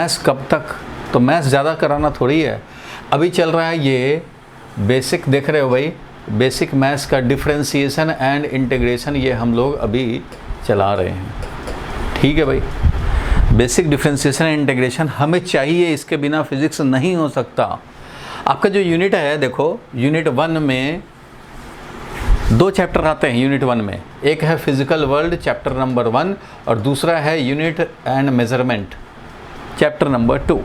Maths कब तक, तो मैथ्स ज़्यादा कराना थोड़ी है। अभी चल रहा है ये बेसिक, देख रहे हो भाई, बेसिक मैथ्स का डिफरेंशिएशन एंड इंटीग्रेशन, ये हम लोग अभी चला रहे हैं। ठीक है भाई, बेसिक डिफरेंशिएशन एंड इंटीग्रेशन हमें चाहिए, इसके बिना फिजिक्स नहीं हो सकता। आपका जो यूनिट है, देखो यूनिट 1 में 2 चैप्टर आते हैं। यूनिट 1 में एक है फिजिकल वर्ल्ड चैप्टर नंबर 1 और दूसरा है unit and measurement chapter number 2।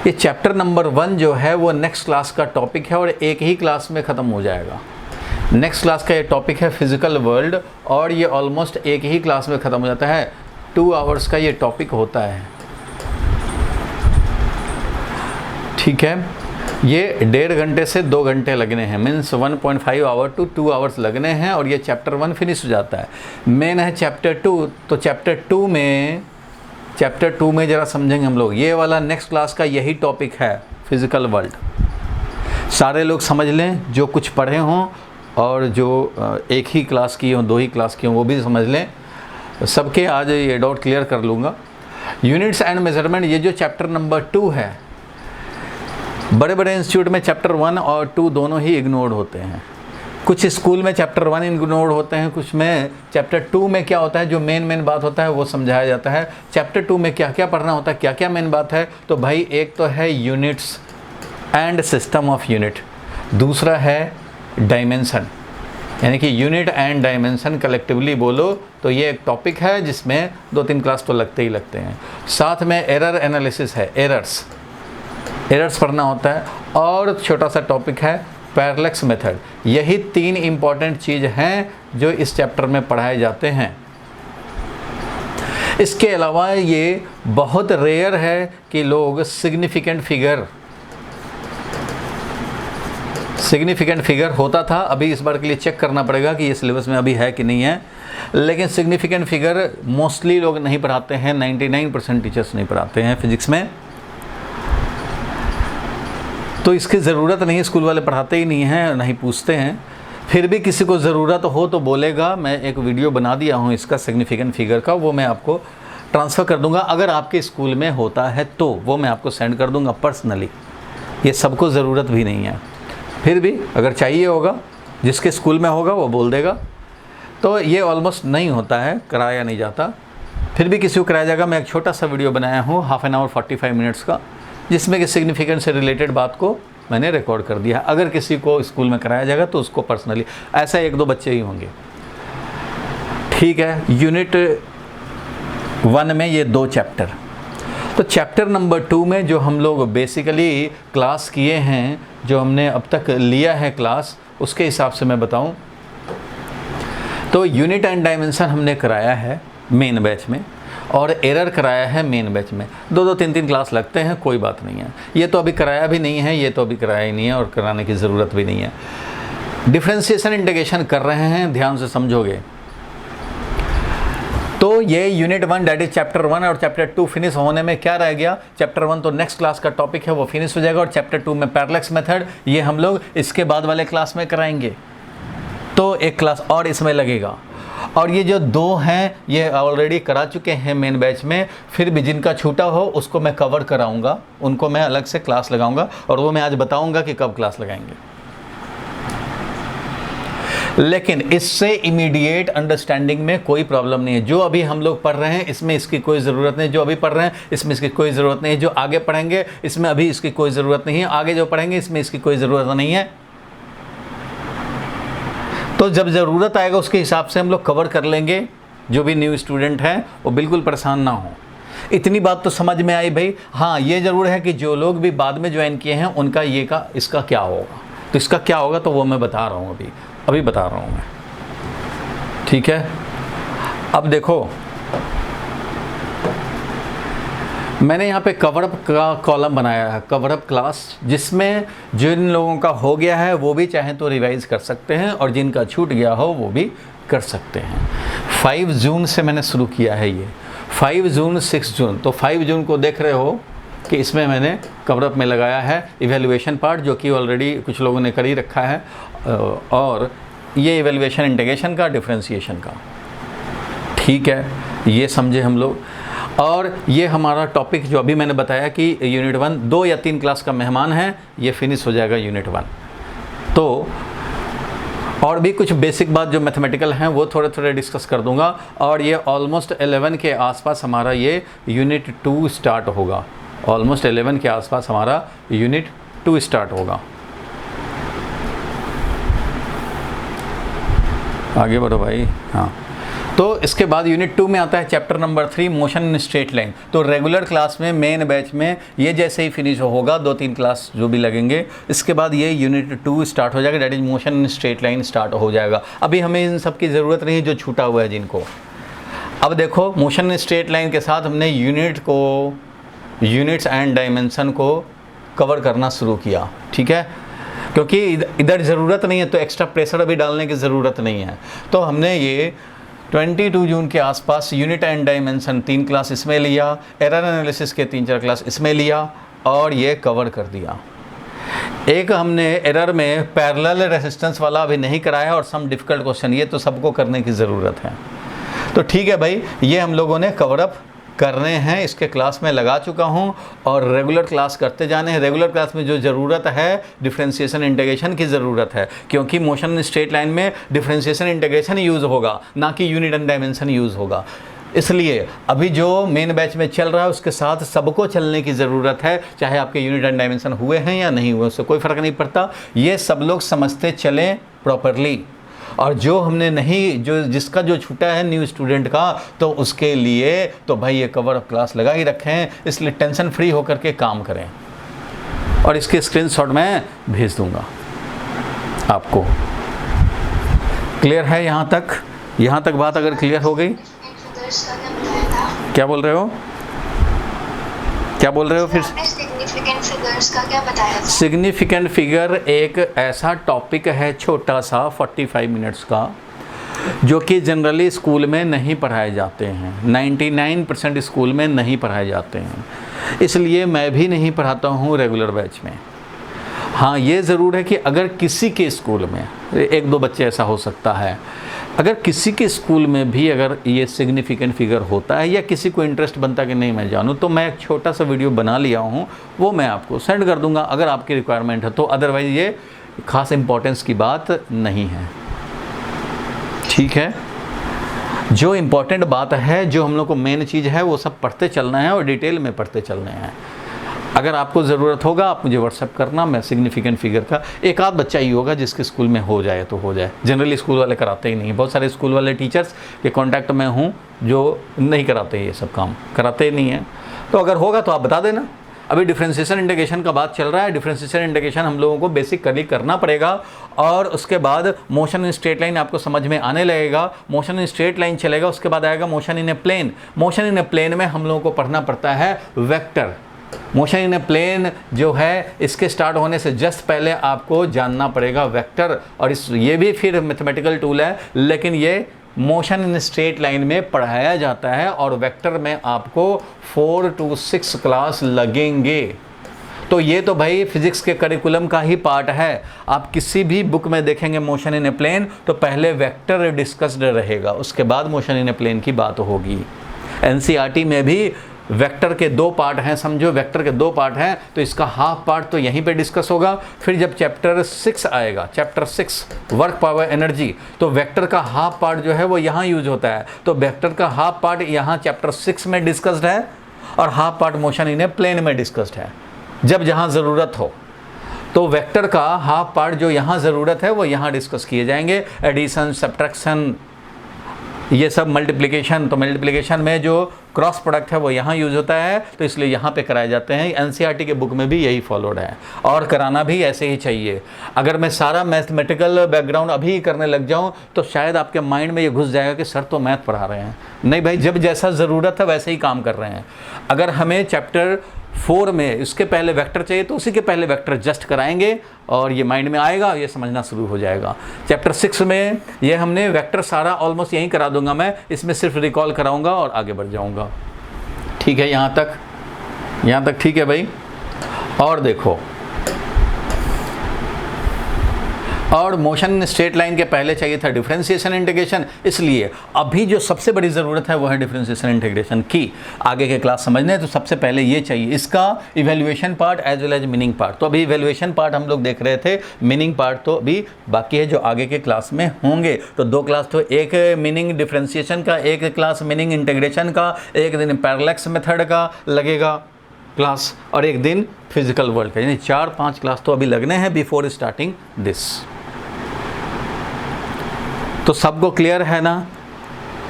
ये चैप्टर नंबर 1 जो है वो नेक्स्ट क्लास का टॉपिक है और एक ही क्लास में ख़त्म हो जाएगा। नेक्स्ट क्लास का ये टॉपिक है फिजिकल वर्ल्ड और ये ऑलमोस्ट एक ही क्लास में ख़त्म हो जाता है। 2 आवर्स का ये टॉपिक होता है। ठीक है, ये 1.5 घंटे से 2 घंटे लगने हैं, मीन्स 1.5 आवर टू 2 आवर्स लगने हैं और ये चैप्टर 1 फिनिश हो जाता है। मेन है चैप्टर 2, तो चैप्टर 2 में ज़रा समझेंगे हम लोग। ये वाला नेक्स्ट क्लास का यही टॉपिक है, फिजिकल वर्ल्ड। सारे लोग समझ लें, जो कुछ पढ़े हों और जो एक ही क्लास की हों, 2 ही क्लास की हों, वो भी समझ लें। सबके आज ये डाउट क्लियर कर लूँगा। यूनिट्स एंड मेजरमेंट, ये जो चैप्टर नंबर 2 है, बड़े बड़े इंस्टीट्यूट में चैप्टर 1 और 2 दोनों ही इग्नोर्ड होते हैं। कुछ स्कूल में चैप्टर 1 इग्नोर्ड होते हैं, कुछ में चैप्टर 2 में क्या होता है, जो मेन बात होता है वो समझाया जाता है। चैप्टर 2 में क्या क्या पढ़ना होता है, क्या क्या मेन बात है, तो भाई एक तो है units and system of unit, दूसरा है डायमेंशन, यानी कि यूनिट एंड डायमेंशन कलेक्टिवली बोलो तो ये एक टॉपिक है जिसमें 2-3 क्लास तो लगते ही लगते हैं। साथ में एरर एनालिसिस है, एरर्स पढ़ना होता है और छोटा सा टॉपिक है पैरेलक्स मेथड। यही 3 इम्पॉर्टेंट चीज़ हैं जो इस चैप्टर में पढ़ाए जाते हैं। इसके अलावा ये बहुत रेयर है कि लोग सिग्निफिकेंट फिगर होता था, अभी इस बार के लिए चेक करना पड़ेगा कि ये सिलेबस में अभी है कि नहीं है, लेकिन सिग्निफिकेंट फिगर मोस्टली लोग नहीं पढ़ाते हैं, 99% टीचर्स नहीं पढ़ाते हैं फिजिक्स में। तो इसकी ज़रूरत नहीं है, स्कूल वाले पढ़ाते ही नहीं हैं, नहीं पूछते हैं। फिर भी किसी को ज़रूरत हो तो बोलेगा, मैं एक वीडियो बना दिया हूँ इसका सिग्निफिकेंट फिगर का, वो मैं आपको ट्रांसफ़र कर दूंगा। अगर आपके स्कूल में होता है तो वो मैं आपको सेंड कर दूंगा पर्सनली। ये सबको ज़रूरत भी नहीं है, फिर भी अगर चाहिए होगा, जिसके स्कूल में होगा वो बोल देगा। तो ये ऑलमोस्ट नहीं होता है, कराया नहीं जाता, फिर भी किसी को कराया जाएगा। मैं एक छोटा सा वीडियो बनाया हूँ, हाफ एन आवर 45 मिनट्स का, जिसमें कि सिग्निफिकेंट से रिलेटेड बात को मैंने रिकॉर्ड कर दिया है। अगर किसी को स्कूल में कराया जाएगा तो उसको पर्सनली, ऐसा 1-2 बच्चे ही होंगे। ठीक है, यूनिट 1 में ये 2 चैप्टर। तो चैप्टर नंबर 2 में जो हम लोग बेसिकली क्लास किए हैं, जो हमने अब तक लिया है क्लास, उसके हिसाब से मैं बताऊं तो यूनिट एंड डायमेंशन हमने कराया है मेन बैच में और एरर कराया है मेन बैच में। 2-2, 3-3 क्लास लगते हैं, कोई बात नहीं है। ये तो अभी कराया भी नहीं है, ये तो अभी कराया ही नहीं है और कराने की ज़रूरत भी नहीं है। डिफरेंशिएशन इंटीग्रेशन कर रहे हैं, ध्यान से समझोगे तो ये यूनिट 1 दैट इज चैप्टर 1 और चैप्टर 2 फिनिश होने में क्या रह गया। चैप्टर 1 तो नेक्स्ट क्लास का टॉपिक है, वो फिनिश हो जाएगा और चैप्टर 2 में पैरेलक्स मेथड, ये हम लोग इसके बाद वाले क्लास में कराएंगे। तो एक क्लास और इसमें लगेगा। और ये जो 2 हैं ये ऑलरेडी करा चुके हैं मेन बैच में, फिर भी जिनका छूटा हो उसको मैं कवर कराऊंगा, उनको मैं अलग से क्लास लगाऊंगा और वो मैं आज बताऊंगा कि कब क्लास लगाएंगे। लेकिन इससे इमीडिएट अंडरस्टैंडिंग में कोई प्रॉब्लम नहीं है। जो अभी हम लोग पढ़ रहे हैं इसमें इसकी कोई ज़रूरत नहीं, जो अभी पढ़ रहे हैं इसमें इसकी कोई ज़रूरत नहीं है, जो आगे पढ़ेंगे इसमें अभी इसकी कोई ज़रूरत नहीं है, आगे जो पढ़ेंगे इसमें इसकी कोई ज़रूरत नहीं है। तो जब ज़रूरत आएगा उसके हिसाब से हम लोग कवर कर लेंगे। जो भी न्यू स्टूडेंट हैं वो बिल्कुल परेशान ना हो। इतनी बात तो समझ में आई भाई। हाँ, ये ज़रूर है कि जो लोग भी बाद में ज्वाइन किए हैं उनका इसका क्या होगा, तो इसका क्या होगा तो वो मैं बता रहा हूँ, अभी बता रहा हूँ मैं। ठीक है, अब देखो मैंने यहाँ पे कवर अप का कॉलम बनाया है, कवर अप क्लास, जिसमें जिन लोगों का हो गया है वो भी चाहें तो रिवाइज़ कर सकते हैं और जिनका छूट गया हो वो भी कर सकते हैं। 5 जून से मैंने शुरू किया है ये, 5 जून 6 जून, तो 5 जून को देख रहे हो कि इसमें मैंने कवर अप में लगाया है इवैल्यूएशन पार्ट, जो कि ऑलरेडी कुछ लोगों ने कर ही रखा है, और ये इवैल्यूएशन इंटीग्रेशन का, डिफरेंशिएशन का। ठीक है, ये समझे हम लोग। और ये हमारा टॉपिक जो अभी मैंने बताया कि यूनिट 1 2 या 3 क्लास का मेहमान है, ये फिनिश हो जाएगा यूनिट 1। तो और भी कुछ बेसिक बात जो मैथमेटिकल हैं वो थोड़े थोड़े डिस्कस कर दूंगा, और ये ऑलमोस्ट 11 के आसपास हमारा ये यूनिट 2 स्टार्ट होगा। ऑलमोस्ट 11 के आसपास हमारा यूनिट 2 स्टार्ट होगा। आगे बढ़ो भाई। हाँ, तो इसके बाद यूनिट 2 में आता है chapter number 3 motion in straight line. तो रेगुलर क्लास में मेन बैच में ये जैसे ही फिनिश होगा 2-3 क्लास जो भी लगेंगे, इसके बाद ये यूनिट 2 स्टार्ट हो जाएगा, that is motion in straight line start हो जाएगा। अभी हमें इन सब की ज़रूरत नहीं है जो छूटा हुआ है जिनको। अब देखो मोशन इन स्ट्रेट लाइन के साथ हमने यूनिट्स एंड डायमेंशन को कवर करना शुरू किया, ठीक है, क्योंकि इधर ज़रूरत नहीं है तो एक्स्ट्रा प्रेशर अभी डालने की ज़रूरत नहीं है। तो हमने ये 22 जून के आसपास यूनिट एंड डायमेंशन 3 क्लास इसमें लिया, एरर एनालिसिस के 3-4 क्लास इसमें लिया और ये कवर कर दिया। एक हमने एरर में पैरेलल रेजिस्टेंस वाला अभी नहीं कराया और सम डिफ़िकल्ट क्वेश्चन, ये तो सबको करने की ज़रूरत है। तो ठीक है भाई, ये हम लोगों ने कवर अप करने हैं, इसके क्लास में लगा चुका हूं और रेगुलर क्लास करते जाने हैं। रेगुलर क्लास में जो ज़रूरत है डिफरेंशिएशन इंटीग्रेशन की ज़रूरत है, क्योंकि मोशन इन स्ट्रेट लाइन में डिफरेंशिएशन इंटीग्रेशन यूज़ होगा, ना कि यूनिट एंड डायमेंशन यूज़ होगा। इसलिए अभी जो मेन बैच में चल रहा है उसके साथ सबको चलने की ज़रूरत है, चाहे आपके यूनिट एंड डायमेंशन हुए हैं या नहीं हुए, उससे कोई फ़र्क नहीं पड़ता। ये सब लोग समझते चलें प्रॉपरली, और जो हमने नहीं, जो जिसका जो छूटा है न्यू स्टूडेंट का, तो उसके लिए तो भाई ये कवर अप क्लास लगा ही रखें, इसलिए टेंशन फ्री होकर के काम करें। और इसके स्क्रीनशॉट मैं भेज दूंगा आपको। क्लियर है यहाँ तक? यहाँ तक बात अगर क्लियर हो गई, क्या बोल रहे हो? क्या बोल रहे हो फिर? सिग्निफिकेंट फिगर्स का क्या बताया था? सिग्निफिकेंट फिगर एक ऐसा टॉपिक है छोटा सा 45 मिनट्स का, जो कि जनरली स्कूल में नहीं पढ़ाए जाते हैं। 99% स्कूल में नहीं पढ़ाए जाते हैं, इसलिए मैं भी नहीं पढ़ाता हूँ रेगुलर बैच में। हाँ, ये ज़रूर है कि अगर किसी के स्कूल में 1-2 बच्चे ऐसा हो सकता है, अगर किसी के स्कूल में भी अगर ये सिग्निफिकेंट फिगर होता है या किसी को इंटरेस्ट बनता कि नहीं मैं जानूँ, तो मैं एक छोटा सा वीडियो बना लिया हूँ, वो मैं आपको सेंड कर दूँगा अगर आपकी रिक्वायरमेंट है तो। अदरवाइज़ ये ख़ास इम्पोर्टेंस की बात नहीं है, ठीक है। जो इम्पोर्टेंट बात है, जो हम लोग को मेन चीज़ है, वो सब पढ़ते चलना है और डिटेल में पढ़ते चलना है। अगर आपको ज़रूरत होगा आप मुझे व्हाट्सअप करना, मैं सिग्निफिकेंट फिगर का एक आध बच्चा ही होगा जिसके स्कूल में हो जाए तो हो जाए। जनरली स्कूल वाले कराते ही नहीं, बहुत सारे स्कूल वाले टीचर्स के कांटेक्ट में हूँ जो नहीं कराते, ये सब काम कराते ही नहीं हैं। तो अगर होगा तो आप बता देना। अभी डिफरेंशिएशन इंटीग्रेशन का बात चल रहा है, डिफरेंशिएशन इंटीग्रेशन हम लोगों को बेसिकली करना पड़ेगा, और उसके बाद मोशन इन स्ट्रेट लाइन आपको समझ में आने लगेगा। मोशन इन स्ट्रेट लाइन चलेगा, उसके बाद आएगा motion in a plane. Motion in a plane में हम लोगों को पढ़ना पड़ता है vector. Motion in a plane जो है, इसके स्टार्ट होने से जस्ट पहले आपको जानना पड़ेगा वेक्टर, और ये भी फिर मैथमेटिकल टूल है, लेकिन ये मोशन इन स्ट्रेट लाइन में पढ़ाया जाता है, और वेक्टर में आपको 4 to 6 क्लास लगेंगे। तो ये तो भाई फिजिक्स के करिकुलम का ही पार्ट है। आप किसी भी बुक में देखेंगे मोशन इन ए प्लेन, तो पहले वेक्टर डिस्कस्ड रहेगा, उसके बाद मोशन इन ए प्लेन की बात होगी। एनसीईआरटी में भी वेक्टर के 2 पार्ट हैं, समझो वेक्टर के 2 पार्ट हैं, तो इसका हाफ पार्ट तो यहीं पे डिस्कस होगा। फिर जब चैप्टर 6 आएगा, चैप्टर 6 वर्क पावर एनर्जी, तो वेक्टर का हाफ पार्ट जो है वो यहाँ यूज होता है। तो वेक्टर का हाफ पार्ट यहाँ चैप्टर 6 में डिस्कस्ड है, और half part motion in a plane में डिस्कस्ड है, जब जहाँ ज़रूरत हो। तो वेक्टर का हाफ पार्ट जो यहाँ ज़रूरत है वो यहाँ डिस्कस किए जाएंगे। एडिशन, सब्ट्रैक्शन, ये सब मल्टीप्लिकेशन, तो मल्टीप्लिकेशन में जो क्रॉस प्रोडक्ट है वो यहाँ यूज होता है, तो इसलिए यहाँ पे कराए जाते हैं। एनसीईआरटी के बुक में भी यही फॉलोड है, और कराना भी ऐसे ही चाहिए। अगर मैं सारा मैथमेटिकल बैकग्राउंड अभी करने लग जाऊँ तो शायद आपके माइंड में ये घुस जाएगा कि सर तो मैथ पढ़ा रहे हैं। नहीं भाई, जब जैसा ज़रूरत है वैसे ही काम कर रहे हैं। अगर हमें चैप्टर 4 में इसके पहले वेक्टर चाहिए तो उसी के पहले वेक्टर जस्ट कराएंगे, और ये माइंड में आएगा, ये समझना शुरू हो जाएगा। चैप्टर 6 में ये हमने वेक्टर सारा ऑलमोस्ट यहीं करा दूंगा मैं, इसमें सिर्फ रिकॉल कराऊंगा और आगे बढ़ जाऊंगा। ठीक है, यहाँ तक ठीक है भाई। और देखो, और मोशन स्ट्रेट लाइन के पहले चाहिए था डिफरेंशिएशन इंटीग्रेशन, इसलिए अभी जो सबसे बड़ी ज़रूरत है वो है डिफरेंशिएशन इंटीग्रेशन की। आगे के क्लास समझने हैं तो सबसे पहले ये चाहिए, इसका evaluation part as well as meaning part. तो अभी इवैल्यूएशन पार्ट हम लोग देख रहे थे, मीनिंग पार्ट तो अभी बाकी है जो आगे के क्लास में होंगे। तो 2 क्लास, तो एक मीनिंग डिफरेंशिएशन का, एक क्लास मीनिंग इंटीग्रेशन का, एक दिन पैरेलैक्स मेथड का लगेगा क्लास, और एक दिन फिजिकल वर्ल्ड का, यानी 4-5 क्लास तो अभी लगने हैं बिफोर स्टार्टिंग दिस। तो सबको क्लियर है ना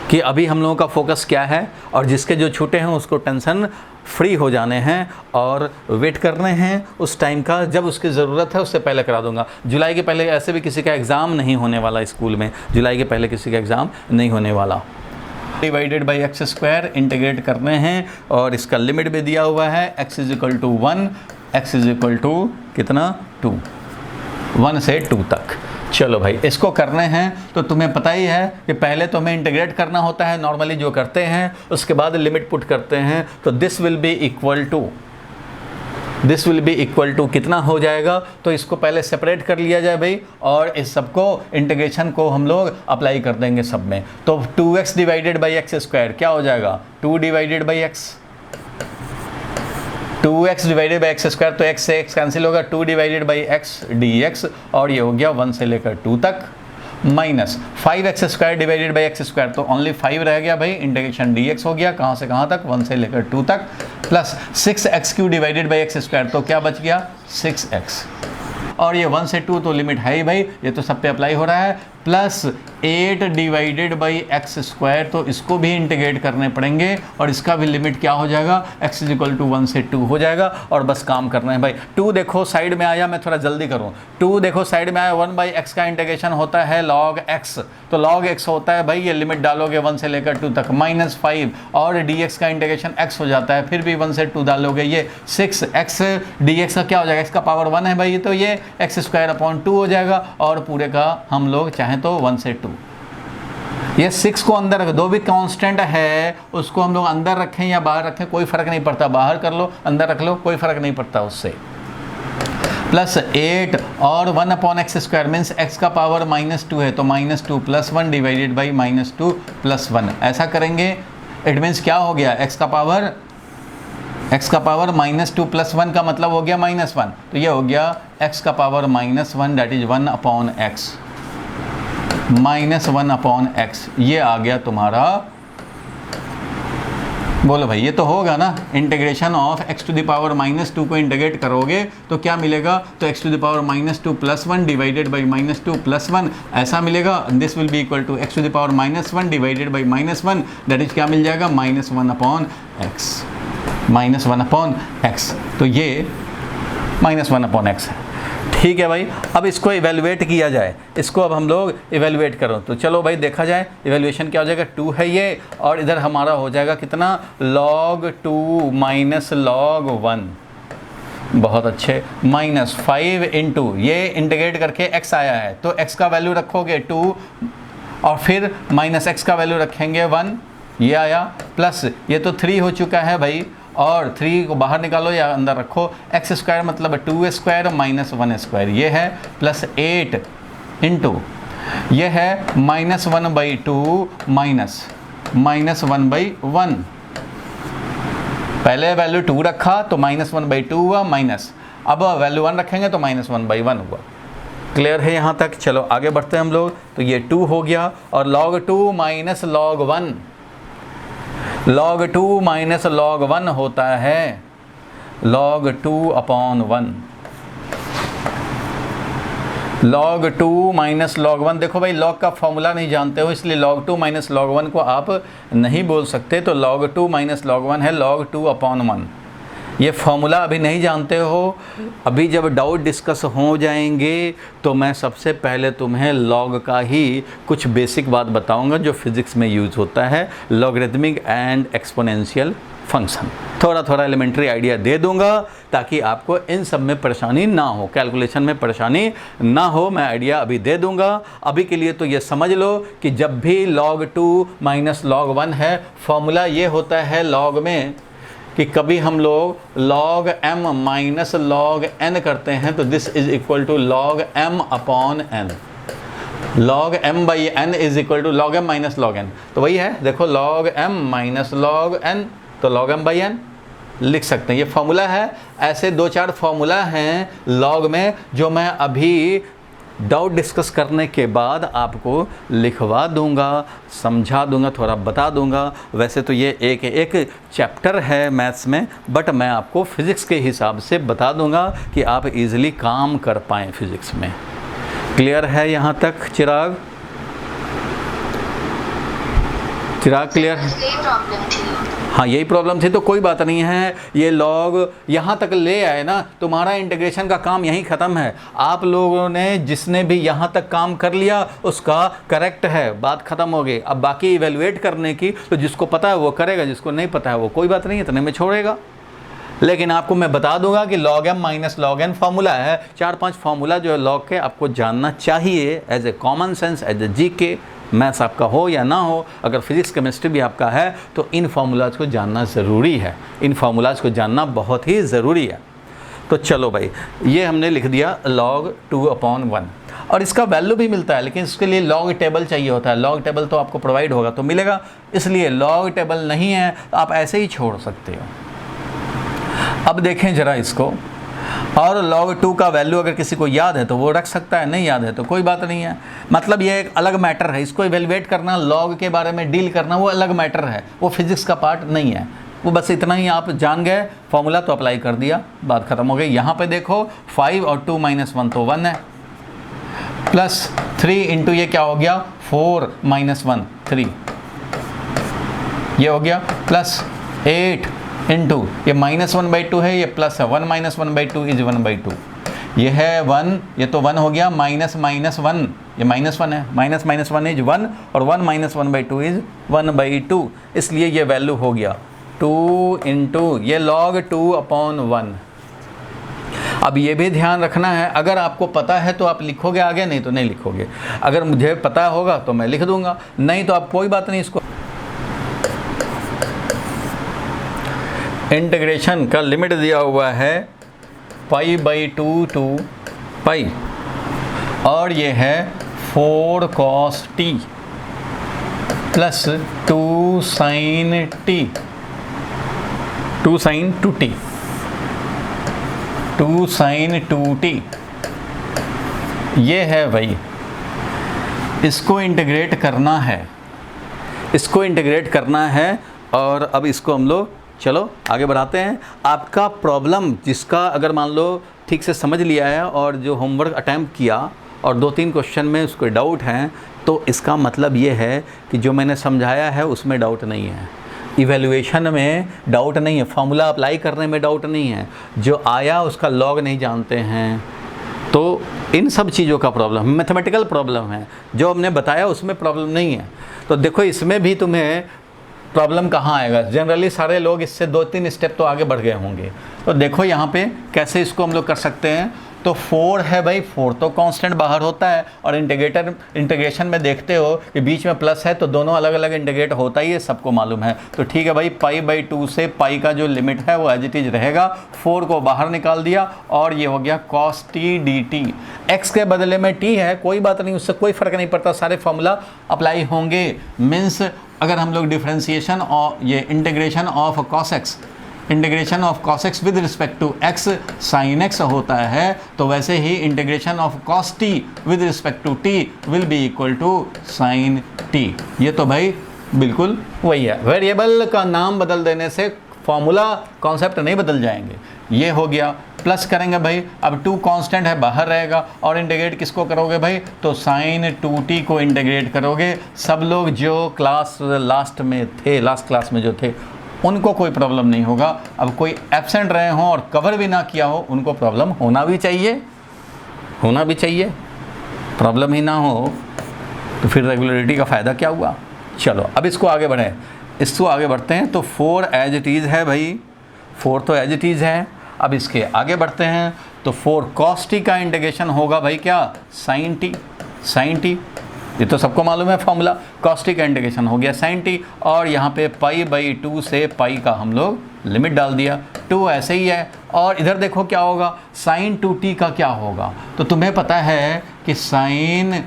कि अभी हम लोगों का फोकस क्या है, और जिसके जो छूटे हैं उसको टेंशन फ्री हो जाने हैं और वेट करने हैं उस टाइम का जब उसकी ज़रूरत है, उससे पहले करा दूंगा। जुलाई के पहले ऐसे भी किसी का एग्ज़ाम नहीं होने वाला स्कूल में, जुलाई के पहले किसी का एग्ज़ाम नहीं होने वाला। Divided by x square integrate करने हैं, और इसका लिमिट भी दिया हुआ है, x is equal to 1, x is equal to कितना 2, 1 से 2 तक। चलो भाई इसको करने हैं तो तुम्हें पता ही है कि पहले तो हमें इंटीग्रेट करना होता है नॉर्मली जो करते हैं, उसके बाद लिमिट पुट करते हैं। तो this will be equal to कितना हो जाएगा, तो इसको पहले सेपरेट कर लिया जाए भाई, और इस सबको इंटीग्रेशन को हम लोग अप्लाई कर देंगे सब में। तो 2x divided by x square क्या हो जाएगा, 2 divided by x, 2x divided by x square, तो x से x कैंसिल होगा, 2 डिवाइडेड बाई एक्स dx, और ये हो गया 1 से लेकर 2 तक, minus 5x square divided by x square, तो ओनली 5 रह गया भाई, इंटीग्रेशन dx हो गया, कहाँ से कहाँ तक, 1 से लेकर 2 तक, plus 6x Q divided by x square, तो क्या बच गया 6x, और ये 1 से 2 तो लिमिट है ही भाई, ये तो सब पे अप्लाई हो रहा है, plus 8 divided by x square, तो इसको भी इंटीग्रेट करने पड़ेंगे, और इसका भी लिमिट क्या हो जाएगा, x इज इक्वल टू 1 से 2 हो जाएगा, और बस काम करना है भाई। 2 देखो साइड में आया, मैं थोड़ा जल्दी करूँ, 2 देखो साइड में आया, 1 बाई एक्स का इंटीग्रेशन होता है log x, तो log x होता है भाई, ये लिमिट डालोगे 1 से लेकर 2 तक, माइनस 5, और dx का इंटीग्रेशन x हो जाता है, फिर भी 1 से 2 डालोगे, ये 6x dx का क्या हो जाएगा, x का पावर 1 है भाई, तो ये x स्क्वायर अपॉन 2 हो जाएगा, और पूरे का हम लोग चाहें तो 1 से 2, ये 6 को अंदर रख दो, भी कांस्टेंट है उसको हम लोग अंदर रखें या बाहर रखें कोई फर्क नहीं पड़ता, बाहर कर लो अंदर रख लो कोई फर्क नहीं पड़ता उससे, प्लस 8 और 1 upon x square means x का पावर -2 है, तो -2 प्लस 1 डिवाइडेड बाई -2 प्लस 1, ऐसा करेंगे। इट मीन्स क्या हो गया, x का पावर -2 प्लस 1 का मतलब हो गया -1, तो ये हो गया x का power -1 that is 1 upon x, -1 upon x, ये आ गया तुम्हारा, बोलो भाई ये तो होगा ना, integration of x to the power -2 को इंटीग्रेट करोगे तो क्या मिलेगा, तो x to the power -2 plus 1 divided by -2 plus 1 ऐसा मिलेगा, this will be equal to x to the power -1 divided by -1 that is क्या मिल जाएगा, -1 अपॉन एक्स, -1 अपॉन एक्स, तो ये -1 अपॉन एक्स है। ठीक है भाई, अब इसको इवेलुएट किया जाए, इसको अब हम लोग इवेलुएट करो, तो चलो भाई देखा जाए, इवेलुएशन क्या हो जाएगा, 2 है ये, और इधर हमारा हो जाएगा कितना, log 2 माइनस log 1, बहुत अच्छे, -5 इंटू ये इंटीग्रेट करके x आया है, तो x का वैल्यू रखोगे 2, और फिर -x का वैल्यू रखेंगे 1, ये आया, प्लस ये तो 3 हो चुका है भाई, और 3 को बाहर निकालो या अंदर रखो, एक्स स्क्वायर मतलब 2 स्क्वायर माइनस 1 स्क्वायर, ये है, प्लस 8 इंटू ये है -1/2 माइनस -1/1, पहले वैल्यू 2 रखा तो -1/2 हुआ, माइनस, अब वैल्यू 1 रखेंगे तो -1/1 हुआ। क्लियर है यहाँ तक, चलो आगे बढ़ते हैं हम लोग, तो ये 2 हो गया, और log 2 minus log 1, log 2 minus log 1 होता है log 2 upon 1, log 2 minus log 1, देखो भाई log का फॉर्मूला नहीं जानते हो इसलिए log 2 माइनस log 1 को आप नहीं बोल सकते, तो log 2 माइनस log 1 है log 2 अपॉन 1, ये फॉर्मूला अभी नहीं जानते हो, अभी जब डाउट डिस्कस हो जाएंगे तो मैं सबसे पहले तुम्हें लॉग का ही कुछ बेसिक बात बताऊंगा जो फिज़िक्स में यूज़ होता है, लॉगरिथमिक एंड एक्सपोनेंशियल फंक्शन, थोड़ा थोड़ा एलिमेंट्री आइडिया दे दूंगा ताकि आपको इन सब में परेशानी ना हो, कैलकुलेशन में परेशानी ना हो, मैं आइडिया अभी दे दूंगा। अभी के लिए तो ये समझ लो कि जब भी log 2 माइनस log 1 है, फॉर्मूला ये होता है log में कि कभी हम लोग log m minus log n करते हैं तो this is equal to log m upon n। log m by n is equal to log m minus log n, तो वही है, देखो log m minus log n, तो log m बाई n लिख सकते हैं। ये फॉर्मूला है। ऐसे 2-4 फॉर्मूला हैं log में जो मैं अभी डाउट डिस्कस करने के बाद आपको लिखवा दूंगा, समझा दूंगा, थोड़ा बता दूंगा। वैसे तो ये एक चैप्टर है मैथ्स में, बट मैं आपको फिज़िक्स के हिसाब से बता दूंगा कि आप इजीली काम कर पाएँ फिज़िक्स में। क्लियर है यहाँ तक चिराग? चिराग क्लियर है? यही प्रॉब्लम थी। हाँ यही प्रॉब्लम थी, तो कोई बात नहीं है। ये लॉग यहाँ तक ले आए ना, तुम्हारा इंटीग्रेशन का काम यहीं ख़त्म है। आप लोगों ने जिसने भी यहाँ तक काम कर लिया उसका करेक्ट है, बात ख़त्म हो गई। अब बाकी इवेलुएट करने की तो जिसको पता है वो करेगा, जिसको नहीं पता है वो कोई बात नहीं, इतने में छोड़ेगा। लेकिन आपको मैं बता दूंगा कि log m minus log n formula है। 4-5 फार्मूला जो है लॉग के आपको जानना चाहिए as a common sense, as a GK. Maths आपका हो या ना हो, अगर फिजिक्स केमिस्ट्री भी आपका है तो इन फार्मूलाज को जानना ज़रूरी है। इन फार्मूलाज को जानना बहुत ही ज़रूरी है। तो चलो भाई, ये हमने लिख दिया log 2/1 और इसका वैल्यू भी मिलता है, लेकिन इसके लिए log टेबल चाहिए होता है। log टेबल तो आपको प्रोवाइड होगा तो मिलेगा, इसलिए log टेबल नहीं है तो आप ऐसे ही छोड़ सकते हो। अब देखें ज़रा इसको, और log 2 का वैल्यू अगर किसी को याद है तो वो रख सकता है, नहीं याद है तो कोई बात नहीं है। मतलब ये एक अलग मैटर है, इसको इवेलुएट करना, log के बारे में डील करना वो अलग मैटर है, वो फिज़िक्स का पार्ट नहीं है। वो बस इतना ही आप जान गए, फॉर्मूला तो अप्लाई कर दिया, बात ख़त्म हो गई। यहाँ पे देखो 5 और 2 माइनस 1 तो 1 है, प्लस 3 इंटू ये क्या हो गया 4 माइनस 1 3, ये हो गया, प्लस 8 इंटू ये -1/2 है, ये प्लस है 1 माइनस 1/2 इज 1/2, ये है 1, ये तो 1 हो गया, माइनस 1, ये -1 है, माइनस 1 इज 1 और 1 माइनस 1/2 इज 1/2, इसलिए ये वैल्यू हो गया 2 इंटू ये log 2/1। अब ये भी ध्यान रखना है, अगर आपको पता है तो आप लिखोगे आगे, नहीं तो नहीं लिखोगे। अगर मुझे पता होगा तो मैं लिख दूंगा, नहीं तो आप कोई बात नहीं। इसको इंटीग्रेशन का लिमिट दिया हुआ है π/2 टू पाई, और ये है 4 cos t plus 2 sin t, 2 sin 2t, 2 sin 2t, ये है भाई। इसको इंटीग्रेट करना है, इसको इंटीग्रेट करना है, और अब इसको हम लोग चलो आगे बढ़ाते हैं। आपका प्रॉब्लम जिसका अगर मान लो ठीक से समझ लिया है और जो होमवर्क अटैम्प्ट किया और 2-3 क्वेश्चन में उसको डाउट हैं, तो इसका मतलब ये है कि जो मैंने समझाया है उसमें डाउट नहीं है, इवैल्यूएशन में डाउट नहीं है, फार्मूला अप्लाई करने में डाउट नहीं है, जो आया उसका लॉग नहीं जानते हैं, तो इन सब चीज़ों का प्रॉब्लम मैथमेटिकल प्रॉब्लम है। जो हमने बताया उसमें प्रॉब्लम नहीं है। तो देखो इसमें भी तुम्हें प्रॉब्लम कहाँ आएगा, जनरली सारे लोग इससे 2-3 स्टेप तो आगे बढ़ गए होंगे। तो देखो यहाँ पे कैसे इसको हम लोग कर सकते हैं। तो 4 है भाई, 4 तो कांस्टेंट बाहर होता है, और इंटीग्रेशन में देखते हो कि बीच में प्लस है तो दोनों अलग अलग इंटीग्रेट होता ही है, सबको मालूम है। तो ठीक है भाई, π/2 से पाई का जो लिमिट है वो एज इट इज रहेगा, 4 को बाहर निकाल दिया और ये हो गया cos t dt। x के बदले में t है, कोई बात नहीं, उससे कोई फ़र्क नहीं पड़ता, सारे फॉर्मूला अप्लाई होंगे। मीन्स अगर हम लोग डिफ्रेंसिएशन और ये integration of cos x, integration of cos x with respect to x sin x होता है, तो वैसे ही integration of cos t with respect to t will be equal to sin t। ये तो भाई बिल्कुल वही है, वेरिएबल का नाम बदल देने से फॉर्मूला कॉन्सेप्ट नहीं बदल जाएंगे। ये हो गया, प्लस करेंगे भाई, अब 2 कांस्टेंट है बाहर रहेगा, और इंटीग्रेट किसको करोगे भाई, तो sin 2t को इंटीग्रेट करोगे। सब लोग जो क्लास लास्ट में थे, लास्ट क्लास में जो थे, उनको कोई प्रॉब्लम नहीं होगा। अब कोई एब्सेंट रहे हों और कवर भी ना किया हो, उनको प्रॉब्लम होना भी चाहिए, होना भी चाहिए। प्रॉब्लम ही ना हो तो फिर रेगुलरिटी का फ़ायदा क्या हुआ। चलो अब इसको आगे बढ़ें, इसको आगे बढ़ते हैं। तो 4 एज इट इज़ है भाई, 4 तो एज इट इज़ है। अब इसके आगे बढ़ते हैं, तो 4 cos t का इंटीग्रेशन होगा भाई क्या, sin t, sin t। ये तो सबको मालूम है फॉर्मूला। cos t का इंटीग्रेशन हो गया sin t, और यहाँ पे π/2 से पाई का हम लोग लिमिट डाल दिया। 2 ऐसे ही है, और इधर देखो क्या होगा, sin 2t का क्या होगा। तो तुम्हें पता है कि sin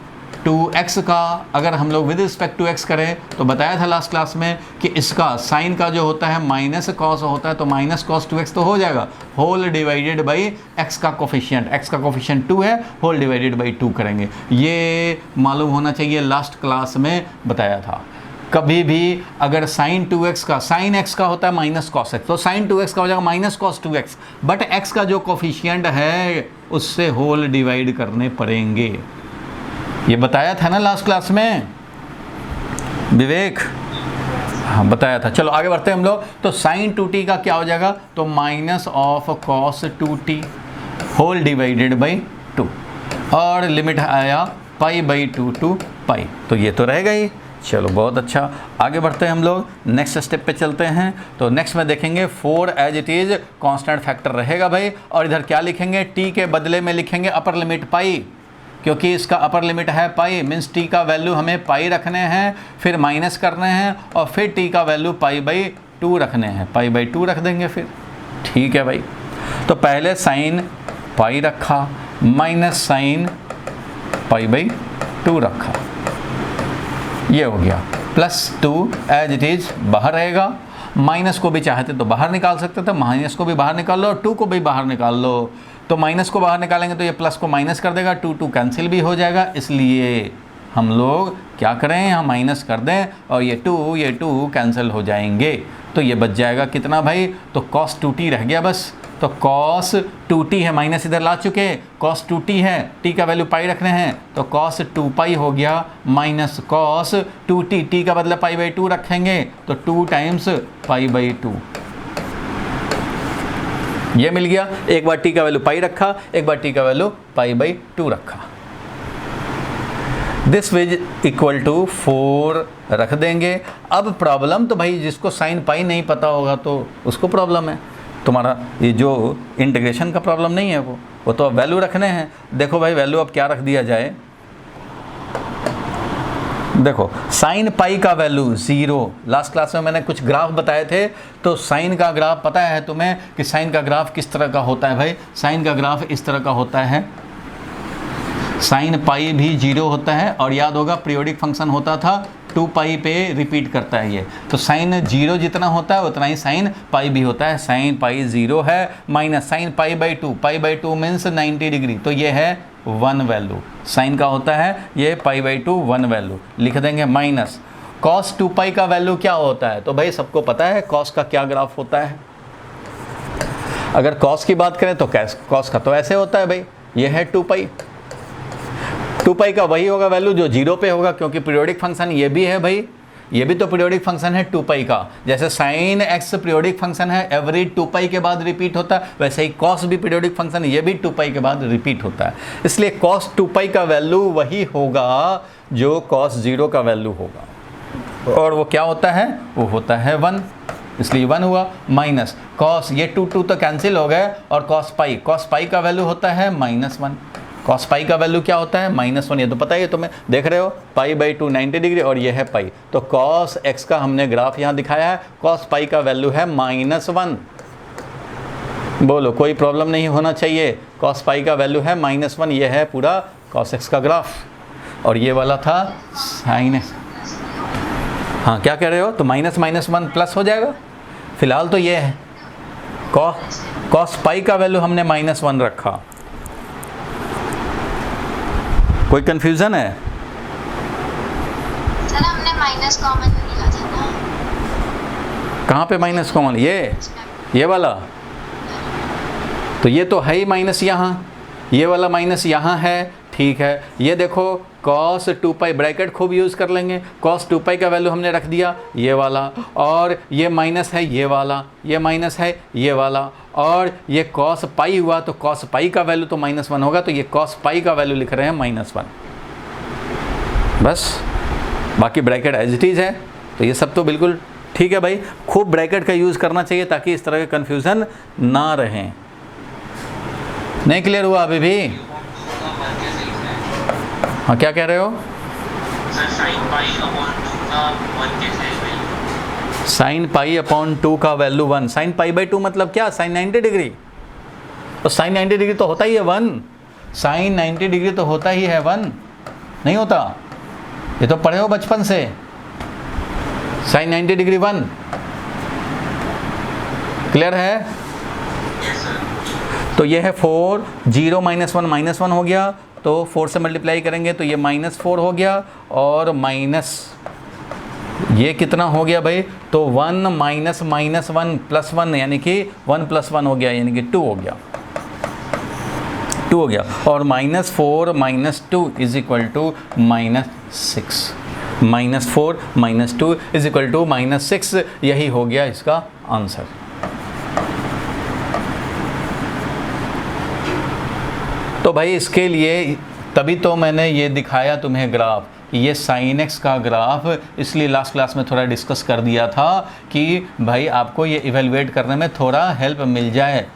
2x का अगर हम लोग विद रिस्पेक्ट टू x करें तो बताया था लास्ट क्लास में कि इसका साइन का जो होता है माइनस कॉस होता है, तो माइनस कॉस 2x तो हो जाएगा, होल डिवाइडेड बाई x का कोफिशिएंट 2 है, होल डिवाइडेड बाई 2 करेंगे। ये मालूम होना चाहिए, लास्ट क्लास में बताया था। कभी भी अगर साइन 2x का, साइन x का होता है माइनस कॉस x, तो साइन 2x का हो जाएगा minus cos 2x, but x का जो कोफिशिएंट है उससे होल डिवाइड करने पड़ेंगे। ये बताया था ना लास्ट क्लास में विवेक, हाँ बताया था। चलो आगे बढ़ते हैं हम लोग। तो साइन 2t का क्या हो जाएगा, तो minus of cos 2t whole divided by 2, और लिमिट आया π/2 टू पाई, तो ये तो रहेगा ही। चलो बहुत अच्छा, आगे बढ़ते हैं हम लोग, नेक्स्ट स्टेप पे चलते हैं। तो नेक्स्ट में देखेंगे 4 as it is constant factor रहेगा भाई, और इधर क्या लिखेंगे, t के बदले में लिखेंगे अपर लिमिट पाई, क्योंकि इसका अपर लिमिट है पाई, मीन्स t का वैल्यू हमें पाई रखने हैं, फिर माइनस करने हैं, और फिर t का वैल्यू π/2 रखने हैं, π/2 रख देंगे फिर। ठीक है भाई, तो पहले साइन पाई रखा, माइनस साइन π/2 रखा, ये हो गया, प्लस 2 एज इट इज बाहर रहेगा। माइनस को भी चाहते तो बाहर निकाल सकते थे, माइनस को भी बाहर निकाल लो, 2 को भी बाहर निकाल लो। तो माइनस को बाहर निकालेंगे तो ये प्लस को माइनस कर देगा, 2 कैंसिल भी हो जाएगा, इसलिए हम लोग क्या करें, यहाँ माइनस कर दें, और ये 2 कैंसिल हो जाएंगे। तो ये बच जाएगा कितना भाई, तो cos 2t रह गया बस। तो cos 2t है, माइनस इधर ला चुके, cos 2t है, t का वैल्यू पाई रखने हैं, तो cos 2 हो गया माइनस cos 2t, t का बदला π/2 रखेंगे, तो 2 टाइम्स π/2 ये मिल गया। एक बार t का वैल्यू पाई रखा, एक बार t का वैल्यू π/2 रखा। दिस विज इक्वल टू 4 रख देंगे। अब प्रॉब्लम तो भाई जिसको साइन पाई नहीं पता होगा तो उसको प्रॉब्लम है, तुम्हारा ये जो इंटीग्रेशन का प्रॉब्लम नहीं है वो तो अब वैल्यू रखने हैं। देखो भाई वैल्यू अब क्या रख दिया जाए, देखो साइन पाई का वैल्यू 0, लास्ट क्लास में मैंने कुछ ग्राफ बताए थे, तो साइन का ग्राफ पता है तुम्हें कि साइन का ग्राफ किस तरह का होता है भाई, साइन का ग्राफ इस तरह का होता है, साइन पाई भी 0 होता है, और याद होगा पीरियोडिक फंक्शन होता था 2 पाई पे रिपीट करता है ये, तो साइन 0 जितना होता है उतना ही साइन पाई भी होता है। साइन पाई 0 है, माइनस साइन π/2 मीन्स 90 डिग्री, तो ये है 1 वैल्यू, साइन का होता है ये π/2 1 वैल्यू लिख देंगे, माइनस cos 2π का वैल्यू क्या होता है, तो भाई सबको पता है cos का क्या ग्राफ होता है। अगर cos की बात करें तो cos का तो ऐसे होता है भाई, ये है 2π का वही होगा वैल्यू जो 0 पे होगा, क्योंकि पीरियोडिक फंक्शन ये भी है भाई, ये भी तो पीरियोडिक फंक्शन है 2π का। जैसे साइन x पीरियोडिक फंक्शन है, एवरी 2π के बाद रिपीट होता है, वैसे ही cos भी पीरियोडिक फंक्शन है, ये भी 2π के बाद रिपीट होता है। इसलिए cos 2π का वैल्यू वही होगा जो cos 0 का वैल्यू होगा, और वो क्या होता है, वो होता है 1, इसलिए 1 हुआ, माइनस cos, ये 2 तो कैंसिल हो गए, और cos पाई का वैल्यू होता है -1, cos पाई का वैल्यू क्या होता है -1, ये तो पता ही है तुम्हें, देख रहे हो π/2 90 डिग्री, और ये है पाई, तो cos x का हमने ग्राफ यहाँ दिखाया है, cos पाई का वैल्यू है -1। बोलो कोई प्रॉब्लम नहीं होना चाहिए, cos पाई का वैल्यू है -1, ये है पूरा cos x का ग्राफ, और ये वाला था साइन x। हाँ क्या कह रहे हो, तो -1 प्लस हो जाएगा, फिलहाल तो ये है cos पाई का वैल्यू हमने -1 रखा। कोई कंफ्यूजन है? सर हमने माइनस कॉमन लिया था ना। कहाँ पे माइनस कॉमन, ये वाला, तो ये तो है ही माइनस यहाँ, ये वाला माइनस यहाँ है, ठीक है। ये देखो cos 2π ब्रैकेट खूब यूज़ कर लेंगे, cos 2π का वैल्यू हमने रख दिया ये वाला, और ये माइनस है ये वाला, ये माइनस है ये वाला, और ये cos पाई हुआ तो cos पाई का वैल्यू तो -1 होगा, तो ये cos पाई का वैल्यू लिख रहे हैं -1, बस बाकी ब्रैकेट एज इट इज़ है। तो ये सब तो बिल्कुल ठीक है भाई, खूब ब्रैकेट का यूज़ करना चाहिए ताकि इस तरह का कन्फ्यूज़न ना रहे। नहीं क्लियर हुआ अभी भी? हाँ क्या कह रहे हो? सर साइन पाई अपॉन 2 का 1 कैसे है? साइन पाई अपॉन 2 का वैल्यू 1, साइन पाई बाई 2 मतलब क्या? Sine 90 degree. तो साइन 90 डिग्री तो होता ही है 1, साइन 90 डिग्री तो होता ही है 1, नहीं होता? ये तो पढ़े हो बचपन से, साइन 90 डिग्री 1। क्लियर है? Yes sir. तो ये है 4, 0 -1 -1 हो गया, तो 4 से मल्टीप्लाई करेंगे तो ये -4 हो गया, और माइनस ये कितना हो गया भाई? तो 1 माइनस माइनस 1 प्लस 1 यानी कि 1 + 1 हो गया, यानी कि 2 हो गया, 2 हो गया। और -4 - 2 is equal to -6, -4 - 2 is equal to -6, यही हो गया इसका आंसर। तो भाई इसके लिए तभी तो मैंने ये दिखाया तुम्हें ग्राफ, ये sin x का ग्राफ, इसलिए लास्ट क्लास में थोड़ा डिस्कस कर दिया था कि भाई आपको ये इवेलुएट करने में थोड़ा हेल्प मिल जाए।